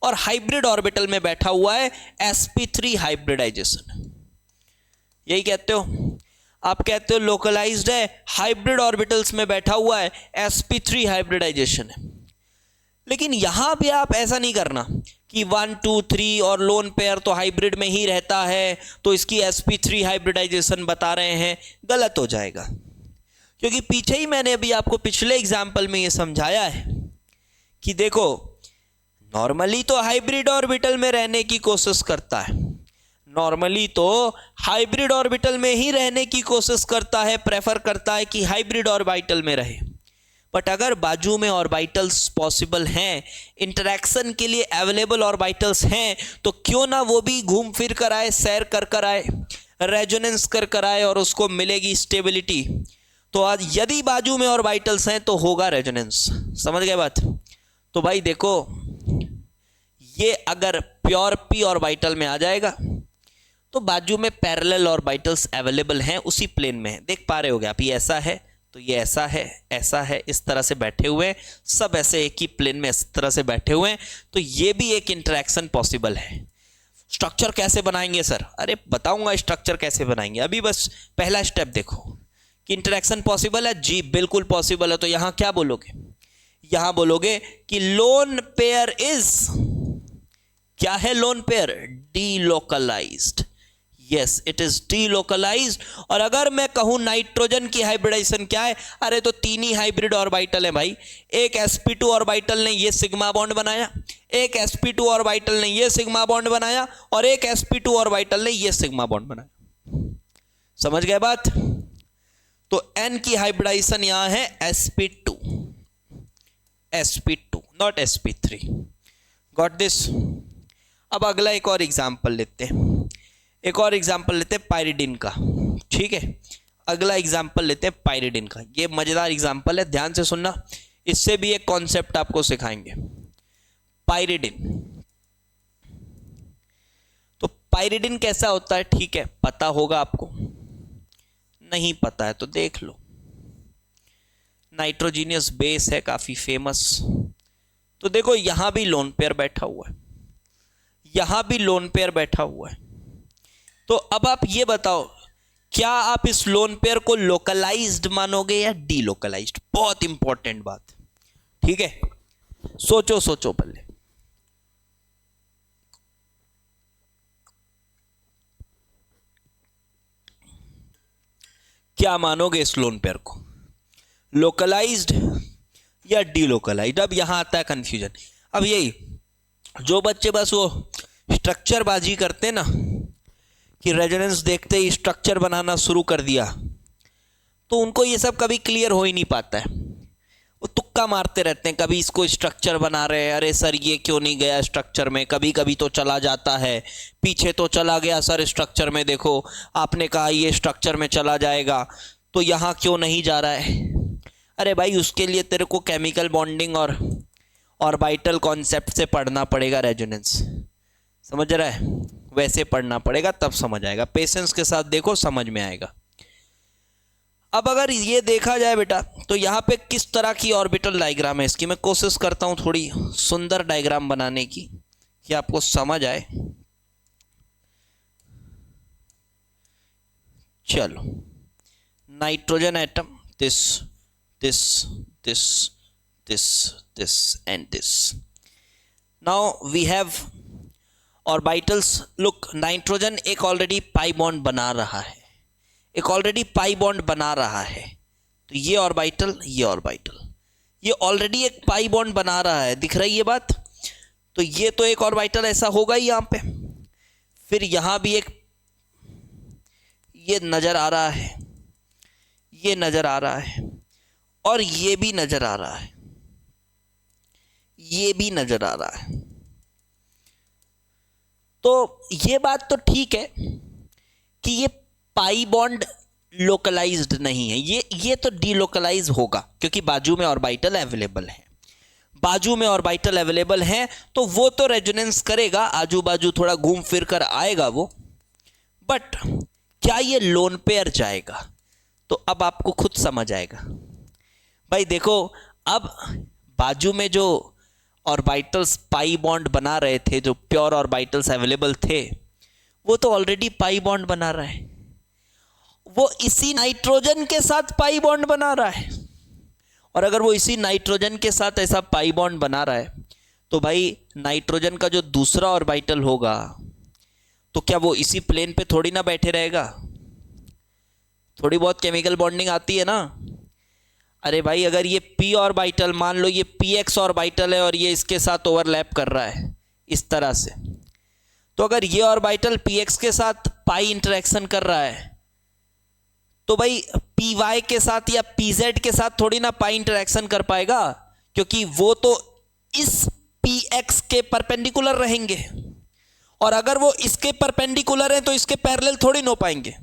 और हाइब्रिड ऑर्बिटल में बैठा हुआ है sp3 हाइब्रिडाइजेशन, यही कहते हो। आप कहते हो लोकलाइज्ड है, हाइब्रिड ऑर्बिटल्स में बैठा हुआ है, sp3 हाइब्रिडाइजेशन है। लेकिन यहां भी आप ऐसा नहीं करना कि 1 2 3 और लोन पेयर तो हाइब्रिड में ही रहता है तो इसकी sp3 हाइब्रिडाइजेशन बता रहे हैं, गलत हो जाएगा। क्योंकि पीछे ही मैंने अभी आपको पिछले एग्जाम्पल में ये समझाया है कि देखो, नॉर्मली तो हाइब्रिड ऑर्बिटल में रहने की कोशिश करता है, नॉर्मली तो हाइब्रिड ऑर्बिटल में ही रहने की कोशिश करता है, प्रेफर करता है कि हाइब्रिड ऑर्बिटल में रहे। बट अगर बाजू में ऑर्बिटल्स पॉसिबल हैं, इंटरैक्शन के लिए अवेलेबल ऑर्बिटल्स हैं, तो क्यों ना वो भी घूम फिर कर आए, सैर कर कर आए, रेजोनेंस कर कर आए, और उसको मिलेगी स्टेबिलिटी। तो आज यदि बाजू में ऑर्बिटल्स हैं तो होगा रेजोनेंस। समझ गए बात? तो भाई देखो, ये अगर प्योर पी ऑर्बिटल में आ जाएगा तो बाजू में पैरेलल ऑर्बिटल्स अवेलेबल हैं, उसी प्लेन में है। देख पा रहे होगे आप, ये ऐसा है तो ये ऐसा है, ऐसा है, इस तरह से बैठे हुए हैं, सब ऐसे एक ही प्लेन में इस तरह से बैठे हुए हैं। तो ये भी एक इंटरेक्शन पॉसिबल है। स्ट्रक्चर कैसे बनाएंगे सर? अरे बताऊंगा स्ट्रक्चर कैसे बनाएंगे, अभी बस पहला स्टेप देखो कि इंटरेक्शन पॉसिबल है। जी बिल्कुल पॉसिबल है। तो यहां क्या बोलोगे? यहां बोलोगे कि लोन पेयर इज, क्या है lone pair? Delocalised. Yes, it is delocalised. और अगर मैं कहूं नाइट्रोजन की हाइब्रिडाइजेशन क्या है, अरे तो 3 ही हाइब्रिड ऑर्बिटल है भाई। एक sp2 ऑर्बिटल ने ये सिग्मा बॉन्ड बनाया, एक sp2 ऑर्बिटल ने ये सिग्मा बॉन्ड बनाया, और एक sp2 ऑर्बिटल ने ये सिग्मा बॉन्ड बनाया। समझ गए बात? तो n की हाइब्रिडाइजेशन यहां है sp2, sp2 not sp3। Got this? अब अगला एक और एग्जांपल लेते हैं, एक और एग्जांपल लेते हैं पायरिडिन का। ठीक है, अगला एग्जांपल लेते हैं पायरिडिन का। ये मजेदार एग्जांपल है, ध्यान से सुनना, इससे भी एक कॉन्सेप्ट आपको सिखाएंगे। पायरिडिन, तो पायरिडिन कैसा होता है? ठीक है, पता होगा आपको, नहीं पता है तो देख लो। नाइट्रोजीनियस बेस है, काफी फेमस। तो देखो यहां भी लोन पेयर बैठा हुआ है, यहां भी लोन पेयर बैठा हुआ है। तो अब आप ये बताओ, क्या आप इस लोन पेयर को लोकलाइज्ड मानोगे या डीलोकलाइज्ड? बहुत इंपॉर्टेंट बात, ठीक है, सोचो सोचो पहले। क्या मानोगे इस लोन पेयर को, लोकलाइज्ड या डीलोकलाइज्ड? अब यहां आता है कंफ्यूजन। अब यही जो बच्चे बस वो स्ट्रक्चर बाजी करते ना, कि रेजोनेंस देखते ही स्ट्रक्चर बनाना शुरू कर दिया, तो उनको ये सब कभी क्लियर हो ही नहीं पाता है। वो तुक्का मारते रहते हैं, कभी इसको स्ट्रक्चर बना रहे हैं, अरे सर ये क्यों नहीं गया स्ट्रक्चर में, कभी कभी तो चला जाता है, पीछे तो चला गया सर स्ट्रक्चर में, देखो आपने कहा ये स्ट्रक्चर में चला जाएगा तो यहाँ क्यों नहीं जा रहा है? अरे भाई उसके लिए तेरे को केमिकल बॉन्डिंग और ऑर्बिटल कॉन्सेप्ट से पढ़ना पड़ेगा रेजोनेंस, समझ रहा है? वैसे पढ़ना पड़ेगा तब समझ आएगा, पेशेंस के साथ देखो समझ में आएगा। अब अगर ये देखा जाए बेटा, तो यहाँ पे किस तरह की ऑर्बिटल डायग्राम है इसकी, मैं कोशिश करता हूँ थोड़ी सुंदर डायग्राम बनाने की कि आपको समझ आए। चलो, nitrogen atom, this this this this this and this. Now we have orbitals. Look, nitrogen एक ऑलरेडी पाई बॉन्ड बना रहा है, एक ऑलरेडी पाई बॉन्ड बना रहा है, तो ये ऑर्बिटल, ये ऑर्बिटल, ये ऑलरेडी एक पाई बॉन्ड बना रहा है, दिख रही है बात? तो ये तो एक ऑर्बिटल ऐसा होगा ही यहाँ पे, फिर यहाँ भी एक ये नजर आ रहा है, ये नजर आ रहा है, और ये भी नजर आ रहा है, ये भी नजर आ रहा है। तो ये बात तो ठीक है कि ये पाई बॉन्ड लोकलाइज्ड नहीं है, ये तो डीलोकलाइज होगा, क्योंकि बाजू में ऑर्बिटल अवेलेबल है, बाजू में ऑर्बिटल अवेलेबल है, तो वो तो रेजोनेंस करेगा, आजू बाजू थोड़ा घूम फिर कर आएगा वो। बट क्या ये लोन पेयर जाएगा? तो अब आपको खुद समझ आएगा भाई। देखो, अब बाजू में जो ऑर्बिटल्स पाई बॉन्ड बना रहे थे, जो प्योर ऑर्बिटल्स अवेलेबल थे, वो तो ऑलरेडी पाई बॉन्ड बना रहा है, वो इसी नाइट्रोजन के साथ पाई बॉन्ड बना रहा है। और अगर वो इसी नाइट्रोजन के साथ ऐसा पाई बॉन्ड बना रहा है, तो भाई नाइट्रोजन का जो दूसरा ऑर्बिटल होगा, तो क्या वो इसी प्लेन पे थोड़ी ना बैठे रहेगा? थोड़ी बहुत केमिकल बॉन्डिंग आती है ना। अरे भाई, अगर ये p ऑर्बिटल, मान लो ये px ऑर्बिटल है और ये इसके साथ ओवरलैप कर रहा है इस तरह से, तो अगर ये ऑर्बिटल px के साथ पाई इंटरेक्शन कर रहा है, तो भाई py के साथ या pz के साथ थोड़ी ना पाई इंटरेक्शन कर पाएगा, क्योंकि वो तो इस px के परपेंडिकुलर रहेंगे, और अगर वो इसके परपेंडिकुलर हैं तो इसके पैरेलल थोड़ी ना हो पाएंगे।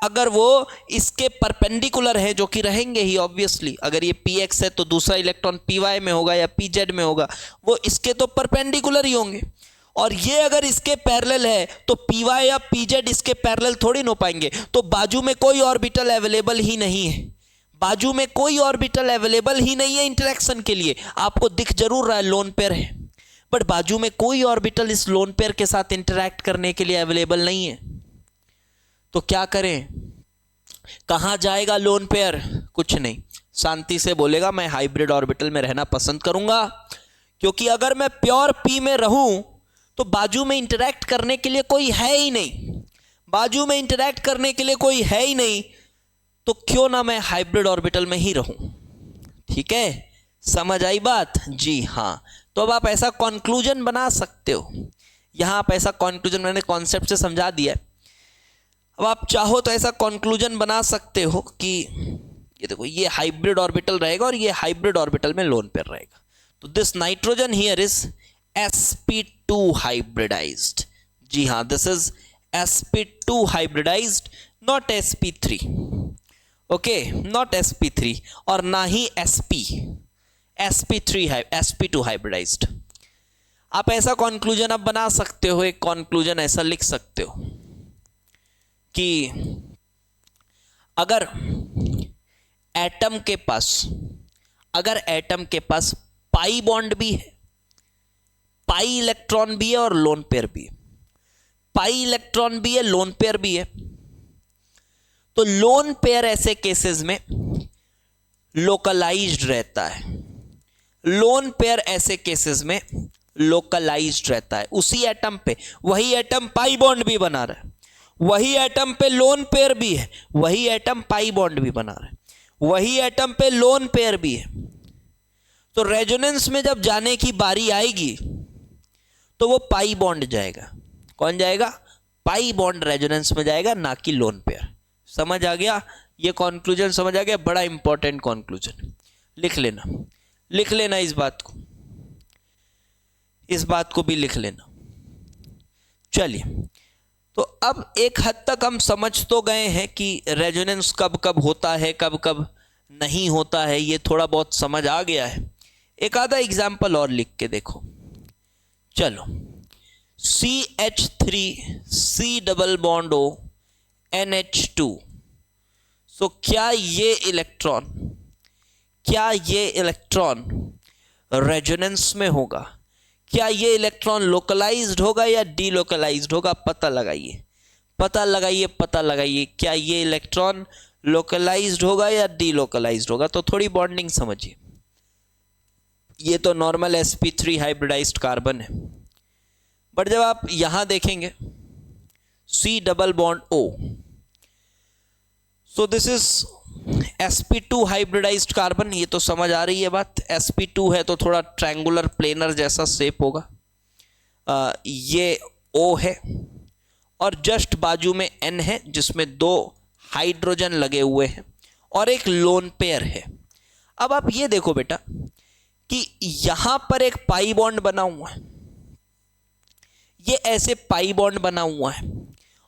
अगर वो इसके परपेंडिकुलर है, जो कि रहेंगे ही ऑब्वियसली, अगर ये px है तो दूसरा इलेक्ट्रॉन py में होगा या pz में होगा, वो इसके तो परपेंडिकुलर ही होंगे। और ये अगर इसके पैरेलल है तो py या pz इसके पैरेलल थोड़ी ना हो पाएंगे। तो बाजू में कोई ऑर्बिटल अवेलेबल ही नहीं है, बाजू में कोई ऑर्बिटल अवेलेबल ही नहीं है इंटरेक्शन के लिए। आपको दिख जरूर रहा है लोन पेयर है, बट बाजू में कोई ऑर्बिटल इस लोन पेयर के साथ इंटरैक्ट करने के लिए अवेलेबल नहीं है। तो क्या करें, कहां जाएगा लोन पेयर? कुछ नहीं, शांति से बोलेगा मैं हाइब्रिड ऑर्बिटल में रहना पसंद करूंगा, क्योंकि अगर मैं प्योर p में रहूं तो बाजू में इंटरैक्ट करने के लिए कोई है ही नहीं, बाजू में इंटरैक्ट करने के लिए कोई है ही नहीं, तो क्यों ना मैं हाइब्रिड ऑर्बिटल में ही रहूं। ठीक है, समझ आई बात? जी हाँ। तो अब आप ऐसा कंक्लूजन बना सकते हो, यहां आप ऐसा कंक्लूजन, मैंने कॉन्सेप्ट से समझा दिया है, अब आप चाहो तो ऐसा कंक्लूजन बना सकते हो कि ये देखो, ये हाइब्रिड ऑर्बिटल रहेगा और ये हाइब्रिड ऑर्बिटल में लोन पेयर रहेगा। तो this nitrogen here is sp2 hybridised. जी हाँ, this is sp2 hybridised, not sp3। Okay, not sp3 और ना ही sp2 हाइब्रिडाइज्ड। आप ऐसा कंक्लूजन अब बना सकते हो, एक कंक्लूजन ऐसा लिख सकते हो कि अगर एटम के पास पाई बॉन्ड भी है, पाई इलेक्ट्रॉन भी है और लोन पेयर भी है। पाई इलेक्ट्रॉन भी है, लोन पेयर भी है। तो लोन पेयर ऐसे केसेस में लोकलाइज्ड रहता है, लोन पेयर ऐसे केसेस में लोकलाइज्ड रहता है। उसी एटम पे वही एटम पाई बॉन्ड भी बना रहा है, वही एटम पे लोन पेयर भी है, वही एटम पाई बॉन्ड भी बना रहा है, वही एटम पे लोन पेयर भी है। तो रेजोनेंस में जब जाने की बारी आएगी तो वो पाई बॉन्ड जाएगा। कौन जाएगा? पाई बॉन्ड रेजोनेंस में जाएगा, ना कि लोन पेयर। समझ आ गया? ये कॉन्क्लूजन समझ आ गया? बड़ा इंपॉर्टेंट कॉन्क्लूजन, लिख लेना, लिख लेना इस बात को, इस बात को भी लिख लेना। चलिए, तो अब एक हद तक हम समझ तो गए हैं कि रेजोनेंस कब कब होता है, कब कब नहीं होता है, ये थोड़ा बहुत समझ आ गया है। एक आधा एग्जाम्पल और लिख के देखो। चलो, CH3 C double bond O NH2। सो क्या ये इलेक्ट्रॉन रेजोनेंस में होगा? क्या ये इलेक्ट्रॉन लोकलाइज्ड होगा या डीलोकलाइज्ड होगा? पता लगाइए, पता लगाइए, पता लगाइए। क्या ये इलेक्ट्रॉन लोकलाइज्ड होगा या डीलोकलाइज्ड होगा? तो थोड़ी बॉन्डिंग समझिए। ये तो नॉर्मल sp3 हाइब्रिडाइज्ड कार्बन है, बट जब आप यहां देखेंगे C double bond O, so this is sp2 hybridised carbon. ये तो समझ आ रही है बात। sp2 है तो थोड़ा ट्रायंगुलर प्लेनर जैसा शेप होगा। ये O है और जस्ट बाजू में N है जिसमें 2 हाइड्रोजन लगे हुए हैं और एक लोन पेयर है। अब आप ये देखो बेटा कि यहां पर एक पाई बॉन्ड बना हुआ है, ये ऐसे पाई बॉन्ड बना हुआ है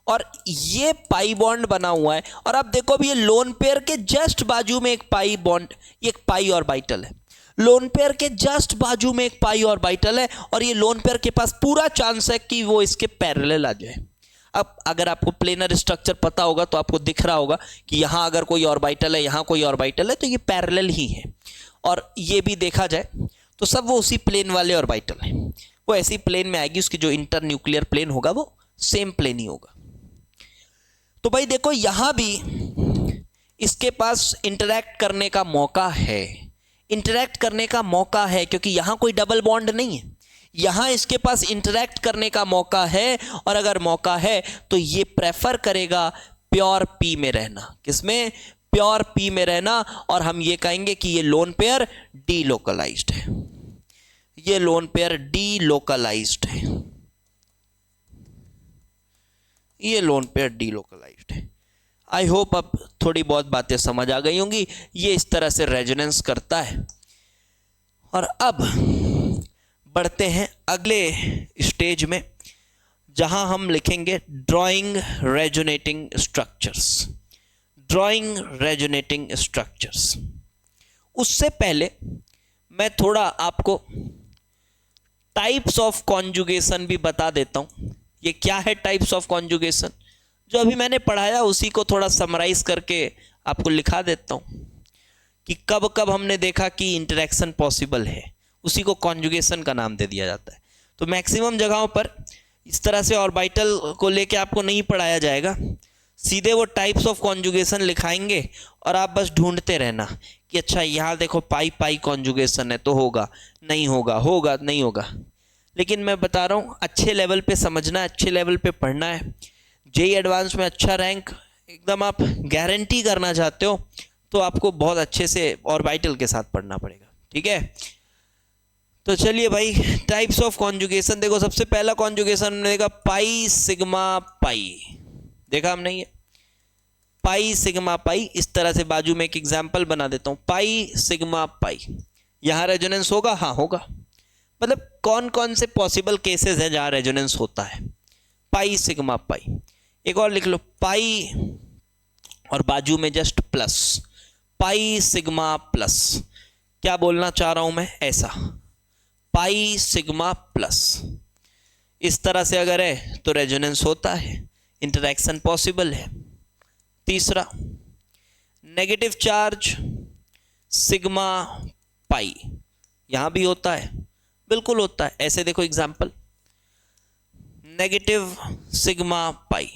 और ये पाई बॉन्ड बना हुआ है, और आप देखो अभी ये लोन पेयर के जस्ट बाजू में एक पाई बॉन्ड, ये एक पाई ऑर्बिटल है। लोन पेयर के जस्ट बाजू में एक पाई ऑर्बिटल है और ये लोन पेयर के पास पूरा चांस है कि वो इसके पैरेलल आ जाए। अब अगर आपको प्लेनर स्ट्रक्चर पता होगा तो आपको दिख रहा होगा कि यहां अगर कोई ऑर्बिटल है, यहां कोई ऑर्बिटल है, तो ये पैरेलल ही है। और ये भी देखा जाए तो सब वो उसी प्लेन वाले ऑर्बिटल है, वो ऐसी प्लेन में आएगी, उसकी जो इंटर न्यूक्लियर प्लेन होगा वो सेम प्लेन ही होगा। तो भाई देखो यहां भी इसके पास इंटरैक्ट करने का मौका है, इंटरैक्ट करने का मौका है, क्योंकि यहां कोई डबल बॉन्ड नहीं है, यहां इसके पास इंटरैक्ट करने का मौका है। और अगर मौका है तो ये प्रेफर करेगा प्योर पी में रहना। किसमें? प्योर पी में रहना। और हम ये कहेंगे कि ये लोन पेयर डीलोकलाइज्ड है, ये लोन पेयर डीलोकलाइज्ड है, ये लोन पेयर डीलोकलाइज्ड है। आई होप अब थोड़ी बहुत बातें समझ आ गई होंगी। ये इस तरह से रेजोनेंस करता है। और अब बढ़ते हैं अगले स्टेज में, जहां हम लिखेंगे drawing resonating structures, drawing resonating structures. उससे पहले मैं थोड़ा आपको टाइप्स ऑफ कॉन्जुगेशन भी बता देता हूं। ये क्या है टाइप्स ऑफ कॉन्जुगेशन? जो अभी मैंने पढ़ाया उसी को थोड़ा समराइज करके आपको लिखा देता हूं कि कब कब हमने देखा कि इंटरेक्शन पॉसिबल है, उसी को कॉन्जुगेशन का नाम दे दिया जाता है। तो मैक्सिमम जगहों पर इस तरह से ऑर्बिटल को लेके आपको नहीं पढ़ाया जाएगा, सीधे वो टाइप्स ऑफ कॉन्जुगेशन लिखाएंगे और आप बस ढूंढते रहना कि अच्छा यहाँ देखो पाई पाई कॉन्जुगेशन है तो होगा, नहीं होगा, होगा नहीं होगा। लेकिन मैं बता रहा हूँ अच्छे लेवल पे समझना है, अच्छे लेवल पे पढ़ना है। जेईई एडवांस में अच्छा रैंक एकदम आप गारंटी करना चाहते हो तो आपको बहुत अच्छे से ऑर्बिटल के साथ पढ़ना पड़ेगा, ठीक है। तो चलिए भाई, टाइप्स ऑफ कॉन्जुगेशन देखो। सबसे पहला कॉन्जुगेशन हमने देखा पाई सिग्मा पाई, देखा हमने ये पाई सिग्मा पाई। इस तरह से बाजू में एक एग्जाम्पल बना देता हूं, पाई सिग्मा पाई। यहां रेजोनेंस होगा? हाँ होगा। मतलब कौन कौन से पॉसिबल केसेस हैं जहां रेजोनेंस होता है? Pi sigma pi. एक और लिख लो, पाई और बाजू में just plus, pi sigma plus. क्या बोलना चाह रहा हूं मैं? ऐसा पाई सिग्मा प्लस। इस तरह से अगर है तो रेजोनेंस होता है, इंटरैक्शन पॉसिबल है। तीसरा, नेगेटिव चार्ज सिग्मा पाई, यहां भी होता है, बिल्कुल होता है। ऐसे देखो एग्जाम्पल, नेगेटिव सिग्मा पाई।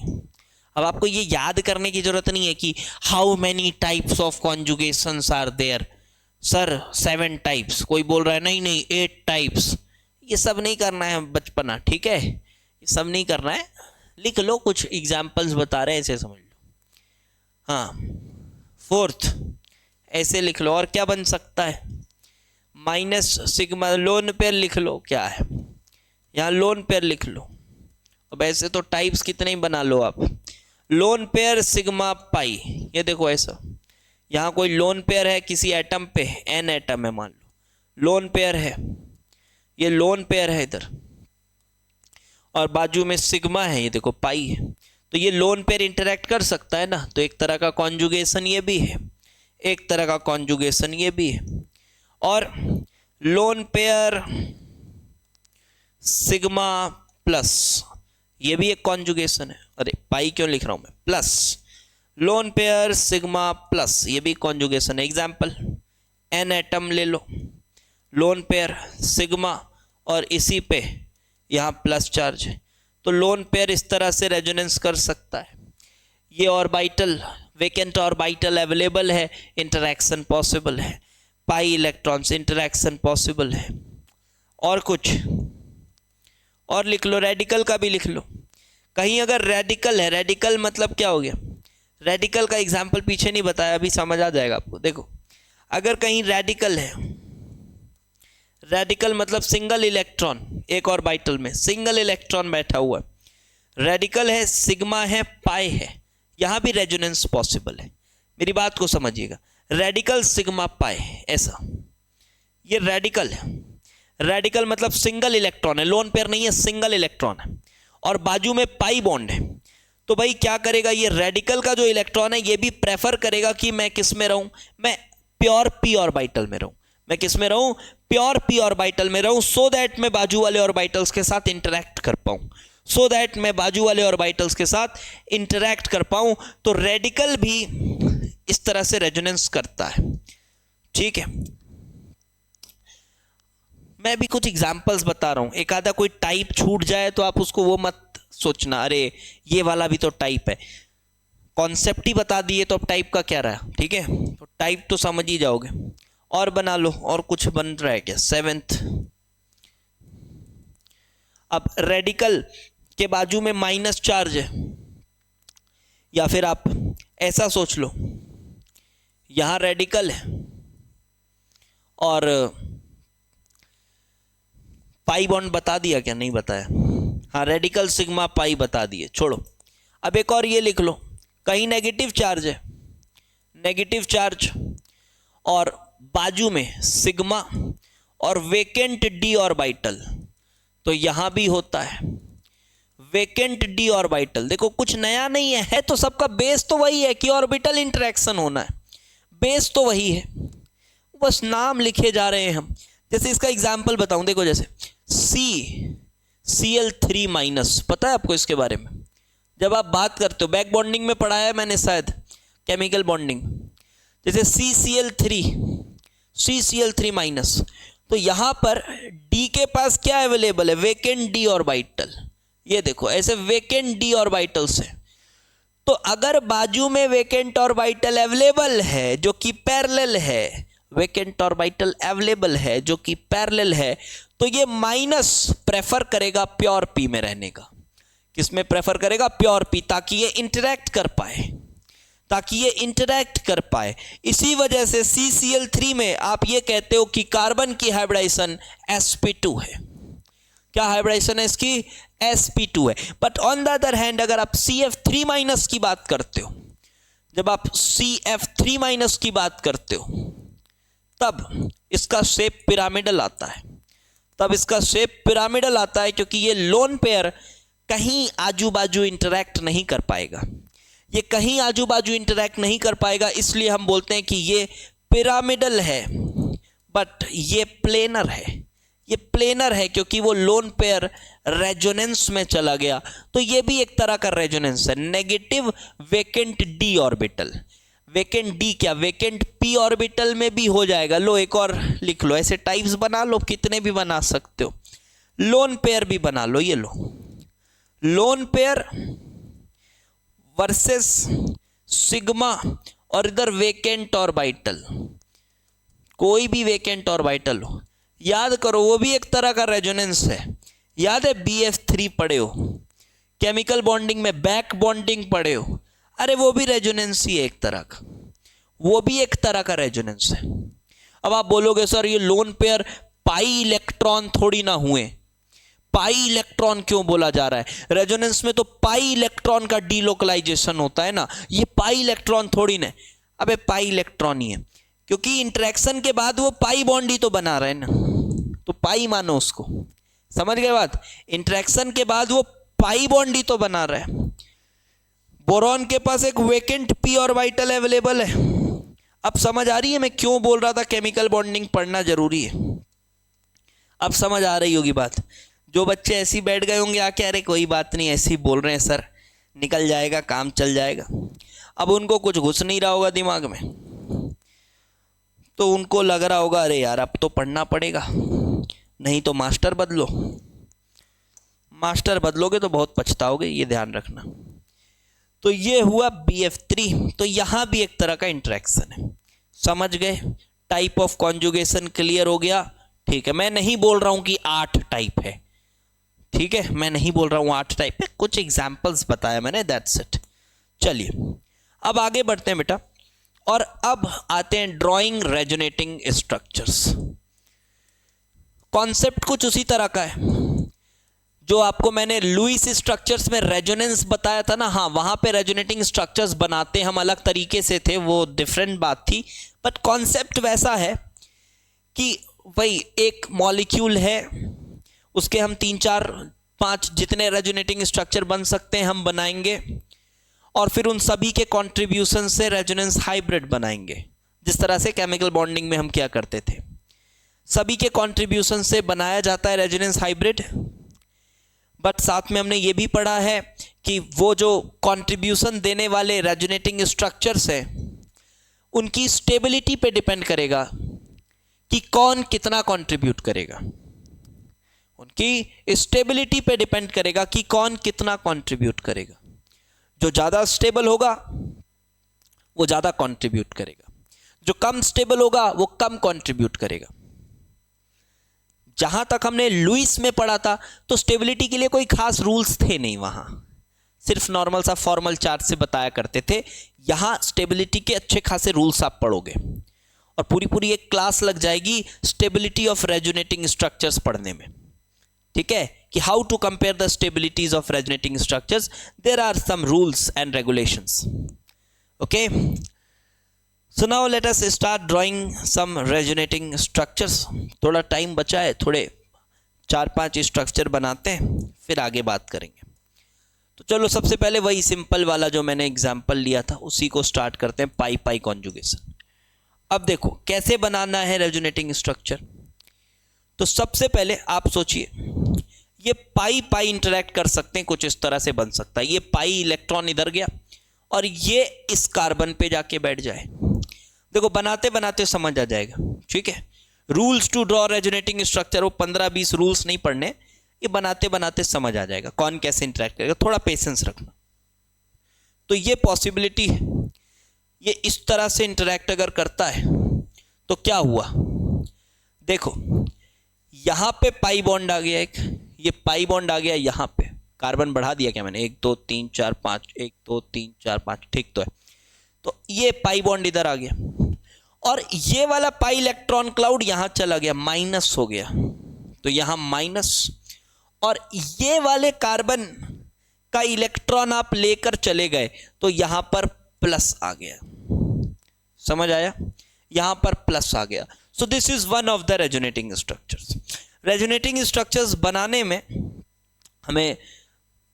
अब आपको ये याद करने की जरूरत नहीं है कि how many types of conjugations are there, sir 7 types, कोई बोल रहा है नहीं नहीं 8 टाइप्स। ये सब नहीं करना है बचपना, ठीक है, ये सब नहीं करना है। लिख लो, कुछ एग्जाम्पल्स बता रहे हैं, ऐसे समझ लो। हाँ, फोर्थ ऐसे लिख लो। और क्या बन सकता है, माइनस सिग्मा, लोन पेयर लिख लो, क्या है यहाँ लोन पेयर लिख लो। अब ऐसे तो टाइप्स कितने ही बना लो आप। लोन पेयर सिग्मा पाई, ये देखो ऐसा, यहाँ कोई लोन पेयर है किसी एटम पे, n एटम है मान लो, लोन पेयर है, ये लोन पेयर है इधर, और बाजू में सिग्मा है, ये देखो पाई है। तो ये लोन पेयर इंटरेक्ट कर सकता है ना, तो एक तरह का कॉन्जुगेशन ये भी है, एक तरह का कॉन्जुगेशन ये भी है। और लोन पेयर सिग्मा प्लस, ये भी एक कॉन्जुगेशन है। अरे पाई क्यों लिख रहा हूं मैं, plus lone pair sigma plus, ये भी कॉन्जुगेशन है। एग्जाम्पल, n एटम ले लो, लोन पेयर सिग्मा, और इसी पे यहाँ प्लस चार्ज है, तो लोन पेयर इस तरह से रेजोनेंस कर सकता है। ये ऑर्बिटल, वेकेंट ऑर्बिटल अवेलेबल है, इंटरैक्शन पॉसिबल है, पाई इलेक्ट्रॉन्स इंटरैक्शन पॉसिबल है। और कुछ और लिख लो, रेडिकल का भी लिख लो। कहीं अगर रेडिकल है, रेडिकल मतलब क्या हो गया, रेडिकल का एग्जाम्पल पीछे नहीं बताया, अभी समझ आ जाएगा आपको। देखो अगर कहीं रेडिकल है, रेडिकल मतलब सिंगल इलेक्ट्रॉन, एक ऑर्बिटल में सिंगल इलेक्ट्रॉन बैठा हुआ है, रेडिकल है, सिग्मा है, पाई है, यहां भी रेजोनेंस पॉसिबल है। मेरी बात को समझिएगा, रेडिकल सिग्मा पाई ऐसा, ये रेडिकल है, रेडिकल मतलब सिंगल इलेक्ट्रॉन है, लोन पेयर नहीं है, सिंगल इलेक्ट्रॉन है, और बाजू में पाई बॉन्ड है। तो भाई क्या करेगा, ये रेडिकल का जो इलेक्ट्रॉन है ये भी प्रेफर करेगा कि मैं किस में रहूं, मैं प्योर पी ऑर्बिटल में रहूं। मैं किस में रहूं, प्योर पी ऑर्बिटल में रहूं, सो दैट मैं बाजू वाले ऑर्बिटल्स के साथ इंटरैक्ट कर पाऊं, सो दैट मैं बाजू वाले ऑर्बिटल्स के साथ इंटरैक्ट कर पाऊं। तो रेडिकल भी इस तरह से रेजोनेंस करता है, ठीक है। मैं भी कुछ एग्जाम्पल्स बता रहा हूं, एक आधा कोई टाइप छूट जाए तो आप उसको वो मत सोचना, अरे ये वाला भी तो टाइप है। कॉन्सेप्ट ही बता दिए तो अब टाइप का क्या रहा, ठीक है, तो टाइप तो समझ ही जाओगे। और बना लो, और कुछ बन रहा है क्या, 7th। अब रेडिकल के बाजू में माइनस चार्ज है, या फिर आप ऐसा सोच लो, यहां रेडिकल है और पाई बॉन्ड बता दिया क्या, नहीं बताया, हाँ रेडिकल सिग्मा पाई बता दिए, छोड़ो। अब एक और ये लिख लो, कहीं नेगेटिव चार्ज है, नेगेटिव चार्ज, और बाजू में सिग्मा और वेकेंट डी ऑर्बिटल, तो यहां भी होता है वेकेंट डी ऑर्बिटल। देखो कुछ नया नहीं है तो सबका बेस तो वही है कि ऑर्बिटल इंटरेक्शन होना है, बेस तो वही है, बस नाम लिखे जा रहे हैं हम। जैसे इसका एग्जाम्पल बताऊं, देखो जैसे Cl3 माइनस, पता है आपको इसके बारे में, जब आप बात करते हो, बैक बॉन्डिंग में पढ़ाया है मैंने शायद, केमिकल बॉन्डिंग, जैसे CCl3 माइनस, तो यहां पर D के पास क्या अवेलेबल है, वेकेंट डी ऑर्बिटल, ये देखो ऐसे वेकेंट डी ऑर्बिटल्स है। तो अगर बाजू में वेकेंट ऑर्बिटल अवेलेबल है जो कि पैरेलल है, वेकेंट ऑर्बिटल अवेलेबल है जो कि पैरेलल है, तो ये माइनस प्रेफर करेगा प्योर पी में रहने का। किसमें प्रेफर करेगा, प्योर पी, ताकि ये इंटरैक्ट कर पाए, ताकि ये इंटरैक्ट कर पाए। इसी वजह से CCl3 में आप ये कहते हो कि कार्बन की हाइब्रिडाइजेशन sp2 है। क्या हाइब्रिडाइजेशन है इसकी, sp2 है। But on the other hand अगर आप CF3 माइनस की बात करते हो, जब आप CF3 माइनस की बात करते हो, तब इसका शेप पिरामिडल आता है, तब इसका शेप पिरामिडल आता है, क्योंकि ये लोन पेयर कहीं आजू बाजू इंटरैक्ट नहीं कर पाएगा, ये कहीं आजू बाजू इंटरैक्ट नहीं कर पाएगा, इसलिए हम बोलते हैं कि ये पिरामिडल है, बट ये प्लेनर है, ये प्लेनर है क्योंकि वो लोन पेयर रेजोनेंस में चला गया। तो ये भी एक तरह का रेजोनेंस है, negative vacant D orbital. Vacant D क्या, वेकेंट पी ऑर्बिटल में भी हो जाएगा। लो एक और लिख लो, ऐसे टाइप्स बना लो, कितने भी बना सकते हो। लोन पेयर भी बना लो, ये लो लोन पेयर वर्सेस सिग्मा, और इधर वेकेंट ऑर्बिटल, कोई भी वेकेंट ऑर्बिटल हो, याद करो वो भी एक तरह का रेजोनेंस है। याद है BF3 पढ़े हो, केमिकल बॉन्डिंग में बैक बॉन्डिंग पढ़े हो, अरे वो भी रेजोनेंस ही है एक तरह का, वो भी एक तरह का रेजोनेंस है। अब आप बोलोगे सर ये लोन पेयर पाई इलेक्ट्रॉन थोड़ी ना हुए, पाई इलेक्ट्रॉन क्यों बोला जा रहा है, रेजोनेंस में तो पाई इलेक्ट्रॉन का डीलोकलाइजेशन होता है ना, ये पाई इलेक्ट्रॉन थोड़ी ना। अबे पाई इलेक्ट्रॉन ही है, क्योंकि इंटरेक्शन के बाद वो पाई बॉन्ड ही तो बना रहा है ना, तो पाई मानो उसको, समझ गए बात। इंटरेक्शन के बाद वो पाई बॉन्ड ही तो बना रहा है। बोरॉन के पास एक वेकेंट पी ऑर्बिटल अवेलेबल है। अब समझ आ रही है मैं क्यों बोल रहा था केमिकल बॉन्डिंग पढ़ना जरूरी है, अब समझ आ रही होगी बात। जो बच्चे ऐसे ही बैठ गए होंगे आके, अरे कोई बात नहीं ऐसे ही बोल रहे हैं सर, निकल जाएगा काम चल जाएगा, अब उनको कुछ घुस नहीं रहा होगा दिमाग में, तो उनको लग रहा होगा अरे यार अब तो पढ़ना पड़ेगा, नहीं तो मास्टर बदलो, मास्टर बदलोगे तो बहुत पछताओगे, ये ध्यान रखना। तो ये हुआ BF3, तो यहां भी एक तरह का इंटरेक्शन है, समझ गए। टाइप ऑफ कॉन्जुगेशन क्लियर हो गया, ठीक है। मैं नहीं बोल रहा हूं कि 8 टाइप है, ठीक है, मैं नहीं बोल रहा हूं 8 टाइप है, कुछ एग्जाम्पल्स बताया मैंने, दैट्स इट। चलिए अब आगे बढ़ते हैं बेटा, और अब आते हैं ड्राइंग रेजोनेटिंग स्ट्रक्चर्स। कॉन्सेप्ट कुछ उसी तरह का है जो आपको मैंने लुईस स्ट्रक्चर्स में रेजोनेंस बताया था ना, हाँ वहां पे रेजोनेटिंग स्ट्रक्चर्स बनाते हम अलग तरीके से थे, वो डिफरेंट बात थी, बट कॉन्सेप्ट वैसा है कि वही एक मॉलिक्यूल है, उसके हम 3 4 5 जितने रेजोनेटिंग स्ट्रक्चर बन सकते हैं हम बनाएंगे, और फिर उन सभी के कंट्रीब्यूशन से रेजोनेंस हाइब्रिड बनाएंगे, जिस तरह से केमिकल बॉन्डिंग में हम क्या करते थे, सभी के कंट्रीब्यूशन से बनाया जाता है रेजोनेंस हाइब्रिड। बट साथ में हमने ये भी पढ़ा है कि वो जो कंट्रीब्यूशन देने वाले रेजोनेटिंग स्ट्रक्चर्स हैं उनकी स्टेबिलिटी पे डिपेंड करेगा कि कौन कितना कंट्रीब्यूट करेगा, उनकी स्टेबिलिटी पे डिपेंड करेगा कि कौन कितना कंट्रीब्यूट करेगा। जो ज़्यादा स्टेबल होगा वो ज़्यादा कंट्रीब्यूट करेगा, जो कम स्टेबल होगा वो कम कंट्रीब्यूट करेगा। जहां तक हमने लुईस में पढ़ा था तो स्टेबिलिटी के लिए कोई खास रूल्स थे नहीं, वहां सिर्फ नॉर्मल सा फॉर्मल चार्ट से बताया करते थे। यहां स्टेबिलिटी के अच्छे खासे रूल्स आप पढ़ोगे और पूरी पूरी एक क्लास लग जाएगी स्टेबिलिटी ऑफ रेजोनेटिंग स्ट्रक्चर्स पढ़ने में, ठीक है, कि how to compare the stabilities of resonating structures, there are some rules and regulations. Okay, so now let us start drawing some resonating structures। थोड़ा टाइम बचा है, थोड़े 4-5 स्ट्रक्चर बनाते हैं फिर आगे बात करेंगे। तो चलो सबसे पहले वही सिंपल वाला जो मैंने एग्जांपल लिया था उसी को स्टार्ट करते हैं, पाई पाई कॉन्जुगेशन। अब देखो कैसे बनाना है रेजोनेटिंग स्ट्रक्चर। तो सबसे पहले आप सोचिए ये पाई पाई इंटरेक्ट कर सकते हैं, कुछ इस तरह से बन सकता है, ये पाई इलेक्ट्रॉन इधर गया और ये इस कार्बन पे जाके बैठ जाए। देखो बनाते बनाते समझ आ जाएगा, ठीक है। Rules to draw resonating structure, वो 15-20 रूल्स नहीं पढ़ने, ये बनाते बनाते समझ आ जाएगा कौन कैसे इंटरेक्ट करेगा, थोड़ा पेशेंस रखना। तो ये पॉसिबिलिटी है, ये इस तरह से इंटरेक्ट अगर करता है तो क्या हुआ, देखो यहां पे पाई बॉन्ड आ गया, एक ये पाई बॉन्ड आ गया, यहां पे कार्बन बढ़ा दिया क्या मैंने, 1 2 3 4 5, 1 2 3 4 5, ठीक तो है। तो ये पाई बॉन्ड इधर आ गया और ये वाला पाई इलेक्ट्रॉन क्लाउड यहां चला गया, माइनस हो गया, तो यहां माइनस, और ये वाले कार्बन का इलेक्ट्रॉन आप लेकर चले गए तो यहां पर प्लस आ गया, समझ आया, यहां पर प्लस आ गया। सो this is one of the resonating structures. Resonating structures बनाने में हमें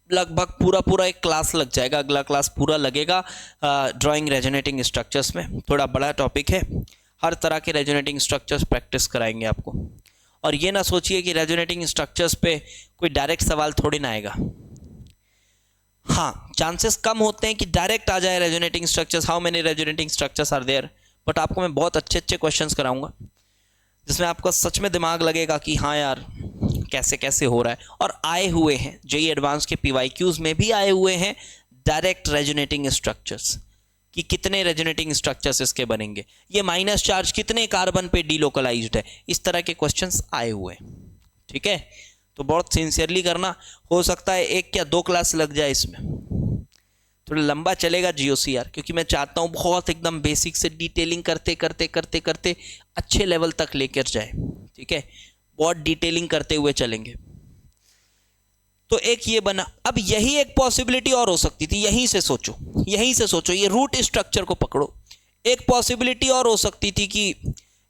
लगभग पूरा एक क्लास लग जाएगा, अगला क्लास पूरा लगेगा ड्राइंग रेजोनेटिंग स्ट्रक्चर्स में। थोड़ा बड़ा टॉपिक है, हर तरह के रेजोनेटिंग स्ट्रक्चर्स प्रैक्टिस कराएंगे आपको। और ये ना सोचिए कि रेजोनेटिंग स्ट्रक्चर्स पे कोई डायरेक्ट सवाल थोड़ी ना आएगा, हाँ, चांसेस कम होते हैं कि डायरेक्ट आ जाए resonating structures, how many resonating structures are there, but आपको मैं बहुत अच्छे अच्छे क्वेश्चंस कराऊंगा जिसमें आपका सच में दिमाग लगेगा कि हाँ यार कैसे कैसे हो रहा है। और आए हुए हैं जेई एडवांस के पीवाईक्यूज में भी आए हुए हैं डायरेक्ट रेजोनेटिंग स्ट्रक्चर्स कि कितने रेजोनेटिंग स्ट्रक्चर्स इसके बनेंगे, ये माइनस चार्ज कितने कार्बन पे डीलोकलाइज्ड है, इस तरह के क्वेश्चंस आए हुए हैं। ठीक है, तो बहुत सिंसियरली करना, हो सकता है 1 या 2 क्लास लग जाए इसमें, थोड़ा लंबा चलेगा जीओसीआर, क्योंकि मैं चाहता हूँ बहुत एकदम बेसिक से डिटेलिंग करते करते करते करते अच्छे लेवल तक लेकर जाए। ठीक है, बहुत डिटेलिंग करते हुए चलेंगे। तो एक ये बना। अब यही एक पॉसिबिलिटी और हो सकती थी, यहीं से सोचो, ये रूट स्ट्रक्चर को पकड़ो। एक पॉसिबिलिटी और हो सकती थी कि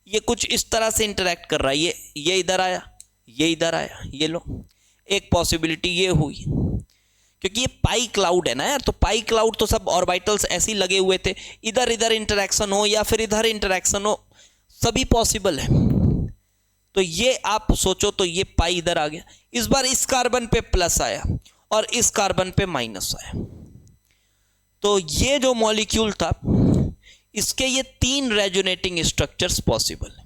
ये कुछ इस तरह से इंटरेक्ट कर रहा है, ये इधर आया, ये इधर आया, ये लो, एक पॉसिबिलिटी ये हुई, क्योंकि ये पाई क्लाउड है ना यार, तो पाई क्लाउड तो सब ऑर्बिटल्स ऐसे ही लगे हुए थे, इधर इधर इंटरेक्शन हो या फिर इधर इंटरेक्शन हो, सभी पॉसिबल है। तो ये आप सोचो, तो ये पाई इधर आ गया, इस बार इस कार्बन पे प्लस आया और इस कार्बन पे माइनस आया, तो ये जो मॉलिक्यूल था इसके ये 3 रेजोनेटिंग स्ट्रक्चर्स पॉसिबल है,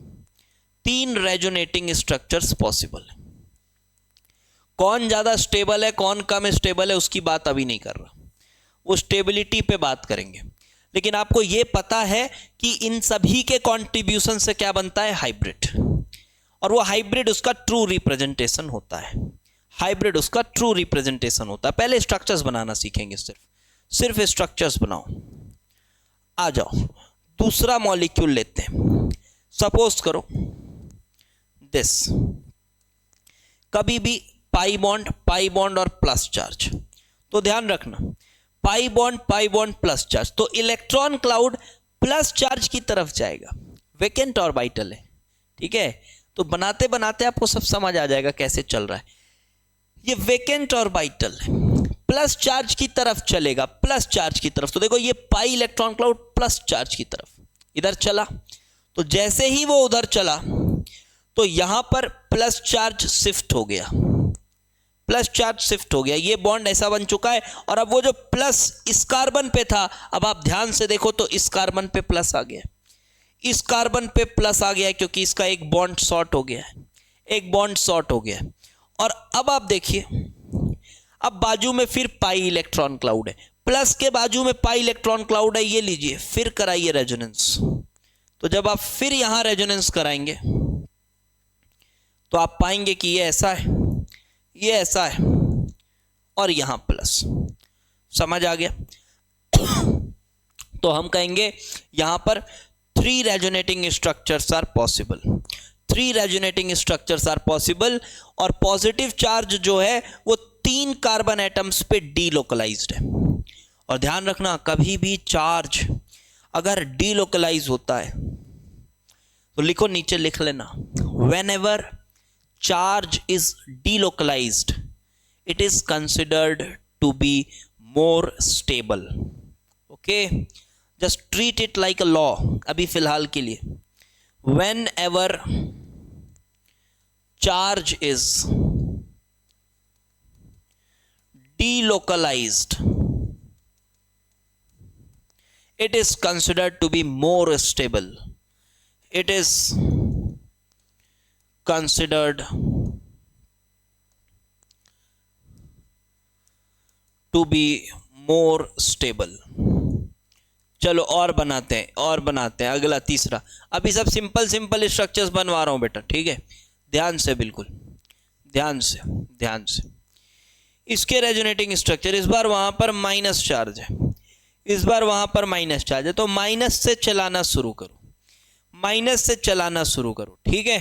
3 रेजोनेटिंग स्ट्रक्चर्स पॉसिबल है। कौन ज्यादा स्टेबल है कौन कम स्टेबल है उसकी बात अभी नहीं कर रहा, वो स्टेबिलिटी पे बात करेंगे। लेकिन आपको ये पता है कि इन सभी के कंट्रीब्यूशन से क्या बनता है, हाइब्रिड, और वो हाइब्रिड उसका ट्रू रिप्रेजेंटेशन होता है, हाइब्रिड उसका ट्रू रिप्रेजेंटेशन होता है। पहले स्ट्रक्चर्स बनाना सीखेंगे, सिर्फ स्ट्रक्चर्स बनाओ। आ जाओ, दूसरा मॉलिक्यूल लेते हैं, सपोज करो दिस, कभी भी पाई बॉन्ड और प्लस चार्ज, तो ध्यान रखना पाई बॉन्ड प्लस चार्ज, तो इलेक्ट्रॉन क्लाउड प्लस चार्ज की तरफ जाएगा, वेकेंट ऑर्बिटल है। ठीक है, तो बनाते बनाते आपको सब समझ आ जाएगा कैसे चल रहा है। ये वेकेंट ऑर्बिटल प्लस चार्ज की तरफ चलेगा, प्लस चार्ज की तरफ, तो देखो ये pi electron cloud plus charge की तरफ इधर चला, तो जैसे ही वो उधर चला तो यहां पर प्लस चार्ज शिफ्ट हो गया, प्लस चार्ज शिफ्ट हो गया, ये बॉन्ड ऐसा बन चुका है। और अब वो जो प्लस इस कार्बन पे था, अब आप ध्यान से देखो तो इस कार्बन पे प्लस आ गया, इस कार्बन पे प्लस आ गया है, क्योंकि इसका एक बॉन्ड शॉर्ट हो गया है, एक बॉन्ड शॉर्ट हो गया है। और अब आप देखिए, अब बाजू में फिर पाई इलेक्ट्रॉन क्लाउड है, प्लस के बाजू में पाई इलेक्ट्रॉन क्लाउड है, ये लीजिए फिर कराइए रेजोनेंस। तो जब आप फिर यहां रेजोनेंस कराएंगे तो आप पाएंगे कि ये ऐसा है, ये ऐसा है, और यहां प्लस, समझ आ गया। तो हम कहेंगे यहां पर 3 resonating structures are possible, 3 resonating structures are possible, और पॉजिटिव चार्ज जो है वो 3 कार्बन एटम्स पे डीलोकलाइज्ड है। और ध्यान रखना, कभी भी चार्ज अगर डीलोकलाइज होता है तो लिखो, नीचे लिख लेना, whenever charge is delocalized it is considered to be more stable. okay, just treat it like a law अभी फिलहाल के लिए, whenever charge is delocalized it is considered to be more stable, it is considered to be more stable. चलो और बनाते हैं अगला तीसरा। अभी सब सिंपल स्ट्रक्चर्स बनवा रहा हूं बेटा, ठीक है, ध्यान से, बिल्कुल ध्यान से। इसके रेजोनेटिंग स्ट्रक्चर, इस बार वहां पर माइनस चार्ज है, इस बार वहां पर माइनस चार्ज है, तो माइनस से चलाना शुरू करो, ठीक है।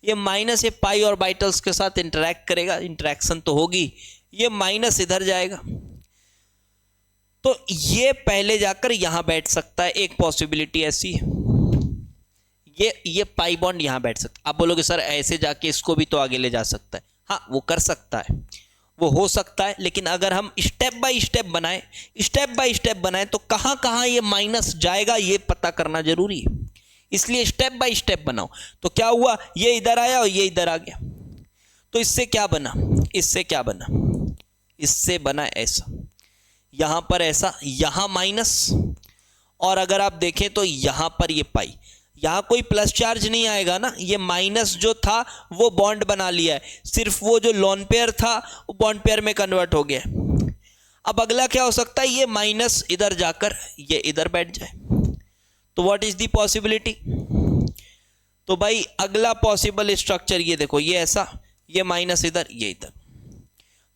ये माइनस ये पाई ऑर्बिटल्स के साथ इंटरैक्ट करेगा, इंटरैक्शन तो होगी, ये माइनस इधर जाएगा, तो ये पहले जाकर यहां बैठ सकता है, एक पॉसिबिलिटी ऐसी है, ये पाई बॉन्ड यहां बैठ सकता है। आप बोलोगे सर ऐसे जाके इसको भी तो आगे ले जा सकता है, हाँ वो कर सकता है, वो हो सकता है, लेकिन अगर हम स्टेप बाय स्टेप बनाएं तो कहां कहां ये माइनस जाएगा ये पता करना जरूरी है, इसलिए स्टेप बाय स्टेप बनाओ। तो क्या हुआ, ये इधर आया और ये इधर आ गया, तो इससे क्या बना, इससे बना ऐसा, यहां पर ऐसा, यहां माइनस, और अगर आप देखें तो यहां पर ये पाई, यहां कोई प्लस चार्ज नहीं आएगा ना, ये माइनस जो था वो बॉन्ड बना लिया है, सिर्फ वो जो लोन पेयर था वो बॉन्ड पेयर में कन्वर्ट हो गया। अब अगला क्या हो सकता है, ये माइनस इधर जाकर ये इधर बैठ जाए, तो व्हाट इज द पॉसिबिलिटी। तो भाई अगला पॉसिबल स्ट्रक्चर ये देखो, ये ऐसा, ये माइनस इधर, ये इधर।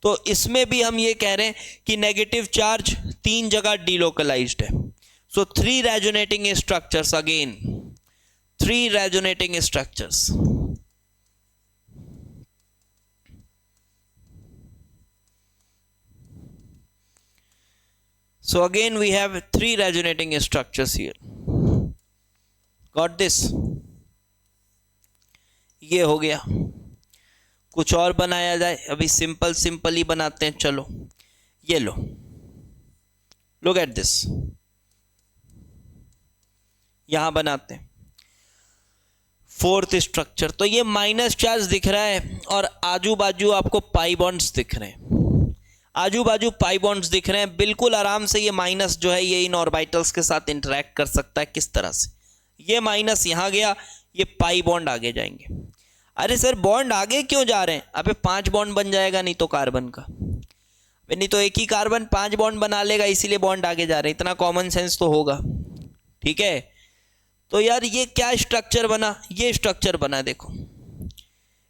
तो इसमें भी हम ये कह रहे हैं कि नेगेटिव चार्ज 3 जगह डिलोकलाइज्ड है। सो 3 resonating structures, again 3 resonating structures. So again we have 3 resonating structures here. Got this? ये हो गया। कुछ और बनाया जाए, अभी सिंपल ही बनाते हैं। चलो ये लो, लुक एट दिस, यहां बनाते हैं 4th स्ट्रक्चर। तो ये माइनस चार्ज दिख रहा है और आजू बाजू आपको पाई बॉन्ड्स दिख रहे हैं, आजू बाजू पाई बॉन्ड्स दिख रहे हैं। बिल्कुल आराम से ये माइनस जो है ये इन ऑर्बिटल्स के साथ इंटरेक्ट कर सकता है। किस तरह से, ये माइनस यहां गया, ये पाई बॉन्ड आगे जाएंगे। अरे सर बॉन्ड आगे क्यों जा रहे हैं, अबे 5 बॉन्ड बन जाएगा नहीं तो कार्बन का, नहीं तो एक ही कार्बन 5 बॉन्ड बना लेगा, इसीलिए बॉन्ड आगे जा रहे हैं। इतना कॉमन सेंस तो होगा, ठीक है। तो यार ये क्या स्ट्रक्चर बना, ये स्ट्रक्चर बना, देखो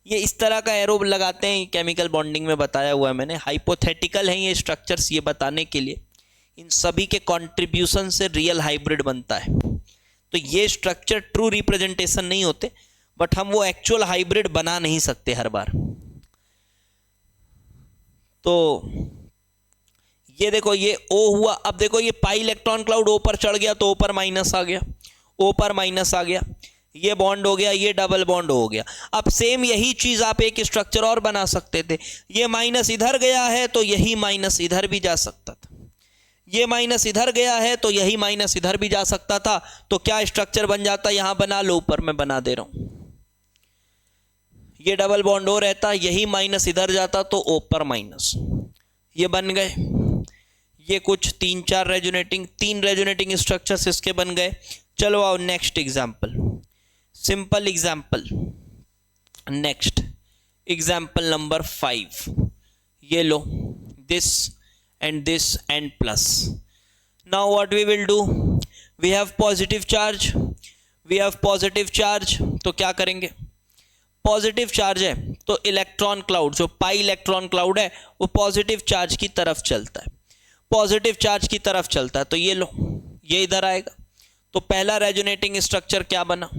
ये इस तरह का एरो लगाते हैं, केमिकल बॉन्डिंग में बताया हुआ है मैंने। हाइपोथेटिकल हैं ये स्ट्रक्चर्स, ये बताने के लिए इन सभी के कंट्रीब्यूशन से रियल हाइब्रिड बनता है। तो ये स्ट्रक्चर ट्रू रिप्रेजेंटेशन नहीं होते, बट हम वो एक्चुअल हाइब्रिड बना नहीं सकते हर बार। तो ये देखो ये O हुआ, अब देखो ये पाई इलेक्ट्रॉन क्लाउड O पर चढ़ गया तो O पर माइनस आ गया, O पर माइनस आ गया, ये बॉन्ड हो गया, ये डबल बॉन्ड हो गया। अब सेम यही चीज आप एक स्ट्रक्चर और बना सकते थे, ये माइनस इधर गया है तो यही माइनस इधर भी जा सकता था, ये माइनस इधर गया है तो यही माइनस इधर भी जा सकता था। तो क्या स्ट्रक्चर बन जाता, यहां बना लो, ऊपर मैं बना दे रहा हूं, ये डबल बॉन्ड हो रहता, यही माइनस इधर जाता तो O पर माइनस, ये बन गए। ये कुछ 3 रेजोनेटिंग स्ट्रक्चर्स इसके बन गए। चलो आओ next example, simple example, next example number 5। ये लो, this and plus. Now what we will do, we have positive charge, तो क्या करेंगे, पॉजिटिव चार्ज है तो इलेक्ट्रॉन क्लाउड, जो पाई इलेक्ट्रॉन क्लाउड है वो पॉजिटिव चार्ज की तरफ चलता है, पॉजिटिव चार्ज की तरफ चलता है। तो ये लो, ये इधर आएगा, तो पहला रेजोनेटिंग स्ट्रक्चर क्या बना,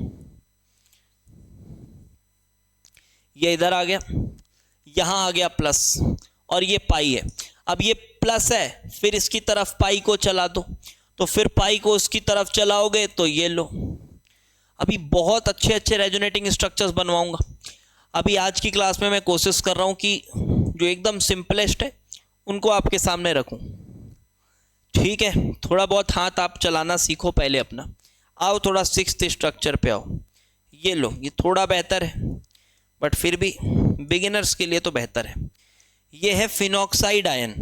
ये इधर आ गया, यहां आ गया प्लस, और ये पाई है। अब ये प्लस है, फिर इसकी तरफ पाई को चला दो, तो फिर पाई को उसकी तरफ चलाओगे तो ये लो। अभी बहुत अच्छे रेजोनेटिंग स्ट्रक्चर्स बनवाऊंगा। अभी आज की क्लास में मैं कोशिश कर रहा हूं कि जो एकदम सिंपलेस्ट है उनको आपके सामने रखूं, ठीक है। थोड़ा बहुत हाथ आप चलाना सीखो पहले अपना। आओ थोड़ा 6th स्ट्रक्चर पे आओ। ये लो, ये थोड़ा बेहतर है बट फिर भी बिगिनर्स के लिए तो बेहतर है। ये है phenoxide ion,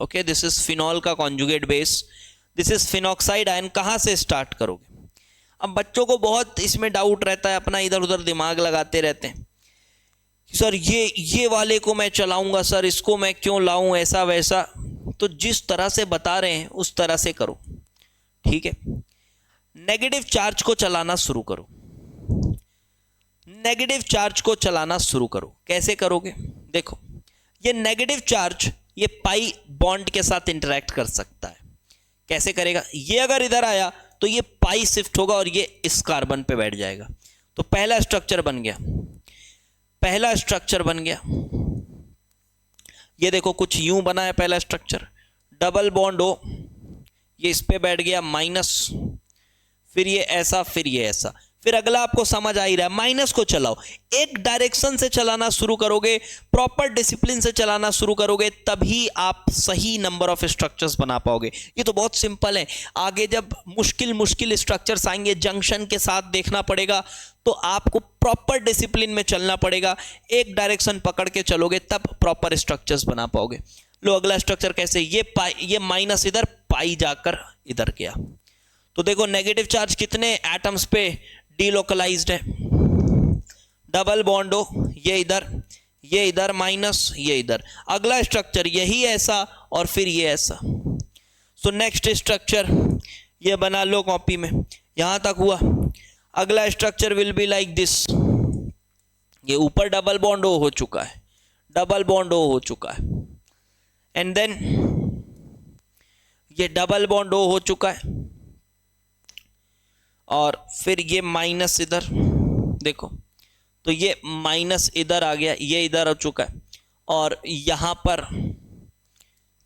okay, this is phenol का conjugate base, this is phenoxide ion. कहाँ से स्टार्ट करोगे, अब बच्चों को बहुत इसमें डाउट रहता है, अपना इधर उधर दिमाग लगाते रहते हैं, सर ये वाले को मैं चलाऊंगा, सर इसको मैं क्यों लाऊं, ऐसा वैसा। तो जिस तरह से बता रहे हैं उस तरह से करो, ठीक है। नेगेटिव चार्ज को चलाना शुरू करो, नेगेटिव चार्ज को चलाना शुरू करो। कैसे करोगे, देखो ये नेगेटिव चार्ज ये पाई बॉन्ड के साथ इंटरेक्ट कर सकता है। कैसे करेगा, ये अगर इधर आया तो ये पाई शिफ्ट होगा और ये इस कार्बन पे बैठ जाएगा। तो पहला स्ट्रक्चर बन गया, पहला स्ट्रक्चर बन गया। ये देखो कुछ यूं बना है पहला स्ट्रक्चर, डबल बॉन्ड हो, ये इस पे बैठ गया माइनस, फिर ये ऐसा, फिर ये ऐसा, फिर अगला आपको समझ आ ही रहा है, माइनस को चलाओ। एक डायरेक्शन से चलाना शुरू करोगे, प्रॉपर डिसिप्लिन से चलाना शुरू करोगे, तभी आप सही नंबर ऑफ स्ट्रक्चर्स बना पाओगे। ये तो बहुत सिंपल है। आगे जब मुश्किल मुश्किल स्ट्रक्चर्स आएंगे, जंक्शन के साथ देखना पड़ेगा, तो आपको प्रॉपर डिसिप्लिन में चलना पड़ेगा। एक डायरेक्शन पकड़ के चलोगे तब प्रॉपर स्ट्रक्चर्स बना पाओगे। लो अगला स्ट्रक्चर कैसे, ये माइनस इधर, पाई जाकर इधर गया, तो देखो नेगेटिव चार्ज कितने एटम्स पे डिलोकलाइज्ड है, डबल बॉन्ड हो, ये इधर माइनस, ये इधर। अगला स्ट्रक्चर यही ऐसा और फिर ये ऐसा। सो नेक्स्ट स्ट्रक्चर ये बना लो कॉपी में, यहां तक हुआ। अगला structure will be like this, ये ऊपर डबल बॉन्ड हो चुका है, डबल बॉन्ड हो चुका है, एंड देन ये डबल बॉन्ड हो चुका है, और फिर ये माइनस इधर देखो, तो ये माइनस इधर आ गया, ये इधर हो चुका है, और यहां पर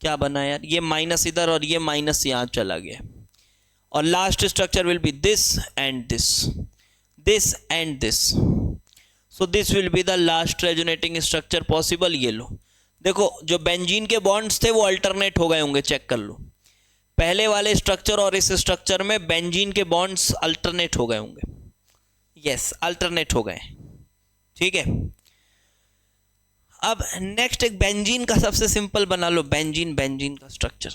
क्या बना यार, ये माइनस इधर और ये माइनस यहां चला गया। और last structure will be this and this, this and this. So this will be the last resonating structure possible. ये लो देखो, जो बेंजीन के बॉन्ड्स थे वो अल्टरनेट हो गए होंगे, चेक कर लो। पहले वाले स्ट्रक्चर और इस स्ट्रक्चर में बेंजीन के बॉन्ड्स अल्टरनेट हो गए होंगे, यस अल्टरनेट हो गए, ठीक है। अब नेक्स्ट एक बेंजीन का सबसे सिंपल बना लो, बेंजीन का स्ट्रक्चर।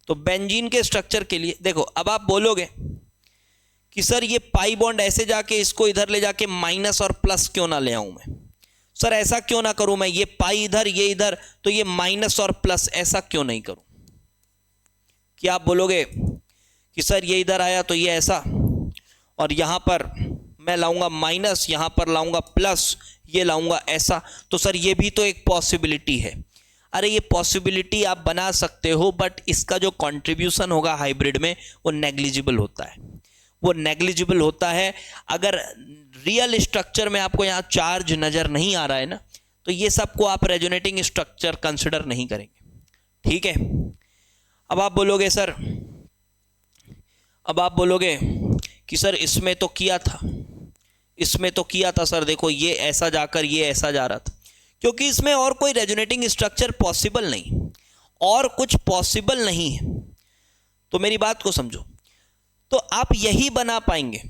तो बेंजीन के स्ट्रक्चर के लिए देखो, अब आप बोलोगे कि सर ये पाई बॉन्ड ऐसे जाके इसको इधर ले जाके माइनस और प्लस क्यों ना ले आऊं मैं, सर ऐसा क्यों ना करूं मैं, ये पाई इधर ये इधर, तो ये माइनस और प्लस ऐसा क्यों नहीं करूं। कि आप बोलोगे कि सर ये इधर आया तो ये ऐसा, और यहां पर मैं लाऊंगा माइनस, यहां पर लाऊंगा प्लस, ये लाऊंगा ऐसा, तो सर ये भी तो एक पॉसिबिलिटी है। अरे ये पॉसिबिलिटी आप बना सकते हो, बट इसका जो कंट्रीब्यूशन होगा हाइब्रिड में वो नेग्लिजिबल होता है, वो नेग्लिजिबल होता है। अगर रियल स्ट्रक्चर में आपको यहाँ चार्ज नजर नहीं आ रहा है ना, तो ये सबको आप रेजोनेटिंग स्ट्रक्चर कंसिडर नहीं करेंगे, ठीक है। अब आप बोलोगे कि सर इसमें तो किया था सर, देखो ये ऐसा जाकर ये ऐसा जा रहा था, क्योंकि इसमें और कोई रेजोनेटिंग स्ट्रक्चर पॉसिबल नहीं, और कुछ पॉसिबल नहीं है। तो मेरी बात को समझो, तो आप यही बना पाएंगे,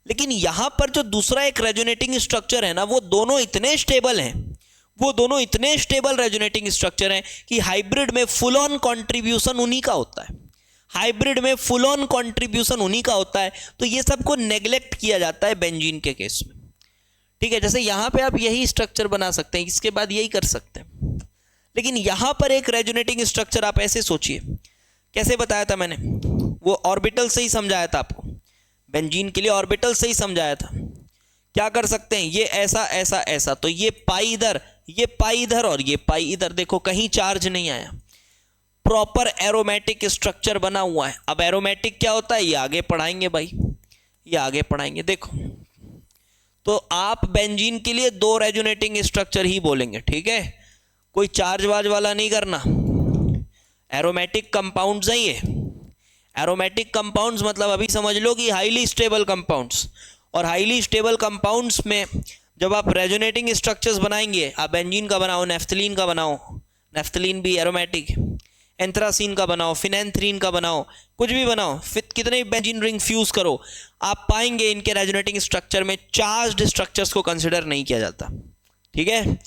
लेकिन यहां पर जो दूसरा एक रेजोनेटिंग स्ट्रक्चर है ना, वो दोनों इतने स्टेबल रेजोनेटिंग स्ट्रक्चर हैं कि हाइब्रिड में फुल ऑन कंट्रीब्यूशन उन्हीं का होता है, तो ये सबको नेग्लेक्ट किया जाता है बेंजीन के केस में, ठीक है। जैसे यहां पे आप यही स्ट्रक्चर बना सकते हैं, इसके बाद यही कर सकते हैं, लेकिन यहां पर एक रेजोनेटिंग स्ट्रक्चर आप ऐसे सोचिए, कैसे बताया था मैंने, वो ऑर्बिटल से ही समझाया था आपको, बेंजीन के लिए ऑर्बिटल से ही समझाया था। क्या कर सकते हैं, ये ऐसा ऐसा ऐसा, तो ये पाई इधर और ये पाई इधर, देखो कहीं चार्ज नहीं आया, प्रॉपर एरोमेटिक स्ट्रक्चर बना हुआ है। अब एरोमेटिक क्या होता है, ये आगे पढ़ाएंगे भाई, ये आगे पढ़ाएंगे। देखो, तो आप बेंजीन के लिए 2 रेजोनेटिंग स्ट्रक्चर ही बोलेंगे, ठीक है, कोई चार्ज वार्ज वाला नहीं करना। एरोमेटिक कंपाउंड्स हैं ये, एरोमेटिक कंपाउंड्स मतलब अभी समझ लो कि हाईली स्टेबल कंपाउंड्स, और हाईली स्टेबल कंपाउंड्स में जब आप रेजोनेटिंग स्ट्रक्चर्स बनाएंगे, आप बेंजीन का बनाओ, नेफ्थलीन का बनाओ, नेफ्थलीन भी एरोमेटिक, एंथ्रासीन का बनाओ, फिनेंथ्रीन का बनाओ, कुछ भी बनाओ, फिर कितने भी बेंजीन रिंग फ्यूज करो, आप पाएंगे इनके रेजोनेटिंग स्ट्रक्चर में चार्ज्ड स्ट्रक्चर्स को कंसिडर नहीं किया जाता, ठीक है।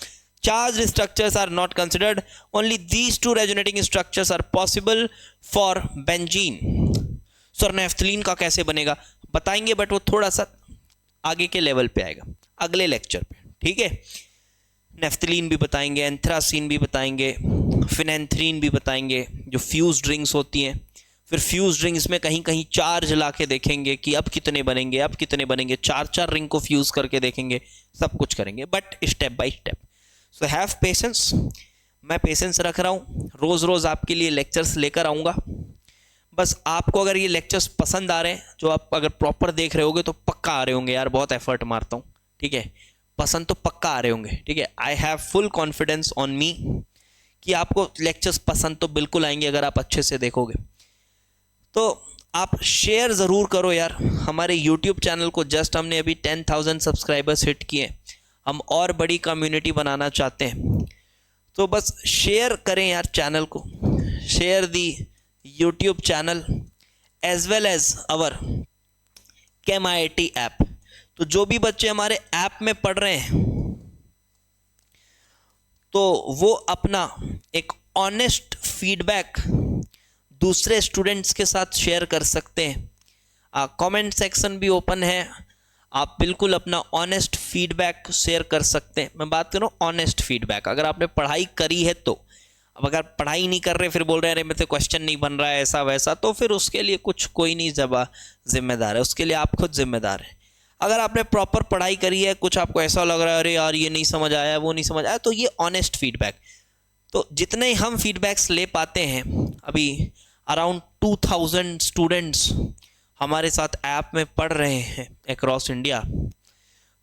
Charged structures are not considered, only these 2 resonating structures are possible for benzene. Sir naphthalene का कैसे बनेगा बताएंगे, बट वो थोड़ा सा आगे के लेवल पे आएगा, अगले लेक्चर पे, ठीक है। नेफ्थलीन भी बताएंगे, एंथ्रासीन भी बताएंगे, फिनेंथ्रीन भी बताएंगे, जो फ्यूज्ड रिंग्स होती हैं। फिर फ्यूज्ड रिंग्स में कहीं कहीं चार्ज ला के देखेंगे कि अब कितने बनेंगे, 4 रिंग को फ्यूज करके देखेंगे, सब कुछ करेंगे, but step by step. So have patience, मैं पेशेंस रख रहा हूँ, रोज़ रोज़ आपके लिए लेक्चर्स लेकर आऊँगा। बस आपको अगर ये लेक्चर्स पसंद आ रहे हैं, जो आप अगर प्रॉपर देख रहे होगे तो पक्का आ रहे होंगे यार, बहुत एफर्ट मारता हूँ, ठीक है, पसंद तो पक्का आ रहे होंगे, ठीक है। I have full confidence on me कि आपको लेक्चर्स पसंद तो बिल्कुल आएंगे अगर आप अच्छे से देखोगे। तो आप शेयर ज़रूर करो यार, हमारे YouTube चैनल को जस्ट हमने अभी 10,000 सब्सक्राइबर्स हिट किए, हम और बड़ी कम्युनिटी बनाना चाहते हैं, तो बस शेयर करें यार चैनल को, share the YouTube channel as well as our ChemIIT app. तो जो भी बच्चे हमारे ऐप में पढ़ रहे हैं तो वो अपना एक ऑनेस्ट फीडबैक दूसरे स्टूडेंट्स के साथ शेयर कर सकते हैं। कमेंट सेक्शन भी ओपन है, आप बिल्कुल अपना ऑनेस्ट फीडबैक शेयर कर सकते हैं। मैं बात कर रहा हूँ ऑनेस्ट फीडबैक, अगर आपने पढ़ाई करी है तो। अब अगर पढ़ाई नहीं कर रहे फिर बोल रहे हैं अरे मेरे से क्वेश्चन नहीं बन रहा है ऐसा वैसा, तो फिर उसके लिए कुछ कोई नहीं जिम्मेदार है, उसके लिए आप खुद जिम्मेदार हैं। अगर आपने प्रॉपर पढ़ाई करी है, कुछ आपको ऐसा लग रहा है अरे यार ये नहीं समझ आया वो नहीं समझ आया, तो ये ऑनेस्ट फीडबैक। तो जितने हम फीडबैक्स ले पाते हैं, अभी अराउंड 2000 स्टूडेंट्स हमारे साथ ऐप में पढ़ रहे हैं अक्रॉस इंडिया,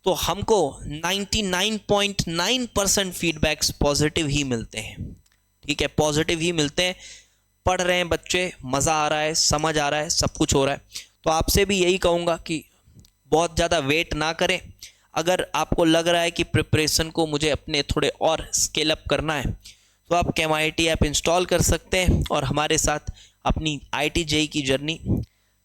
तो हमको 99.9% फीडबैक्स पॉजिटिव ही मिलते हैं। ठीक है, पॉजिटिव ही मिलते हैं। पढ़ रहे हैं बच्चे, मज़ा आ रहा है, समझ आ रहा है, सब कुछ हो रहा है। तो आपसे भी यही कहूँगा कि बहुत ज़्यादा वेट ना करें। अगर आपको लग रहा है कि प्रिपरेशन को मुझे अपने थोड़े और स्केल अप करना है, तो आप ChemIIT ऐप इंस्टॉल कर सकते हैं और हमारे साथ अपनी IIT JEE की जर्नी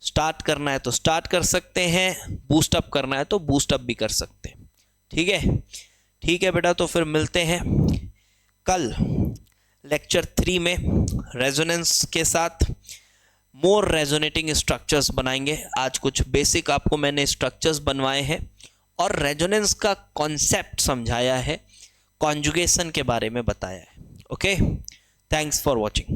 स्टार्ट करना है तो स्टार्ट कर सकते हैं, बूस्ट अप करना है तो बूस्ट अप भी कर सकते हैं। ठीक है, ठीक है बेटा, तो फिर मिलते हैं कल लेक्चर 3 में रेजोनेंस के साथ। मोर रेजोनेटिंग स्ट्रक्चर्स बनाएंगे। आज कुछ बेसिक आपको मैंने स्ट्रक्चर्स बनवाए हैं और रेजोनेंस का कॉन्सेप्ट समझाया है, कॉन्जुगेशन के बारे में बताया है। Okay, thanks for watching.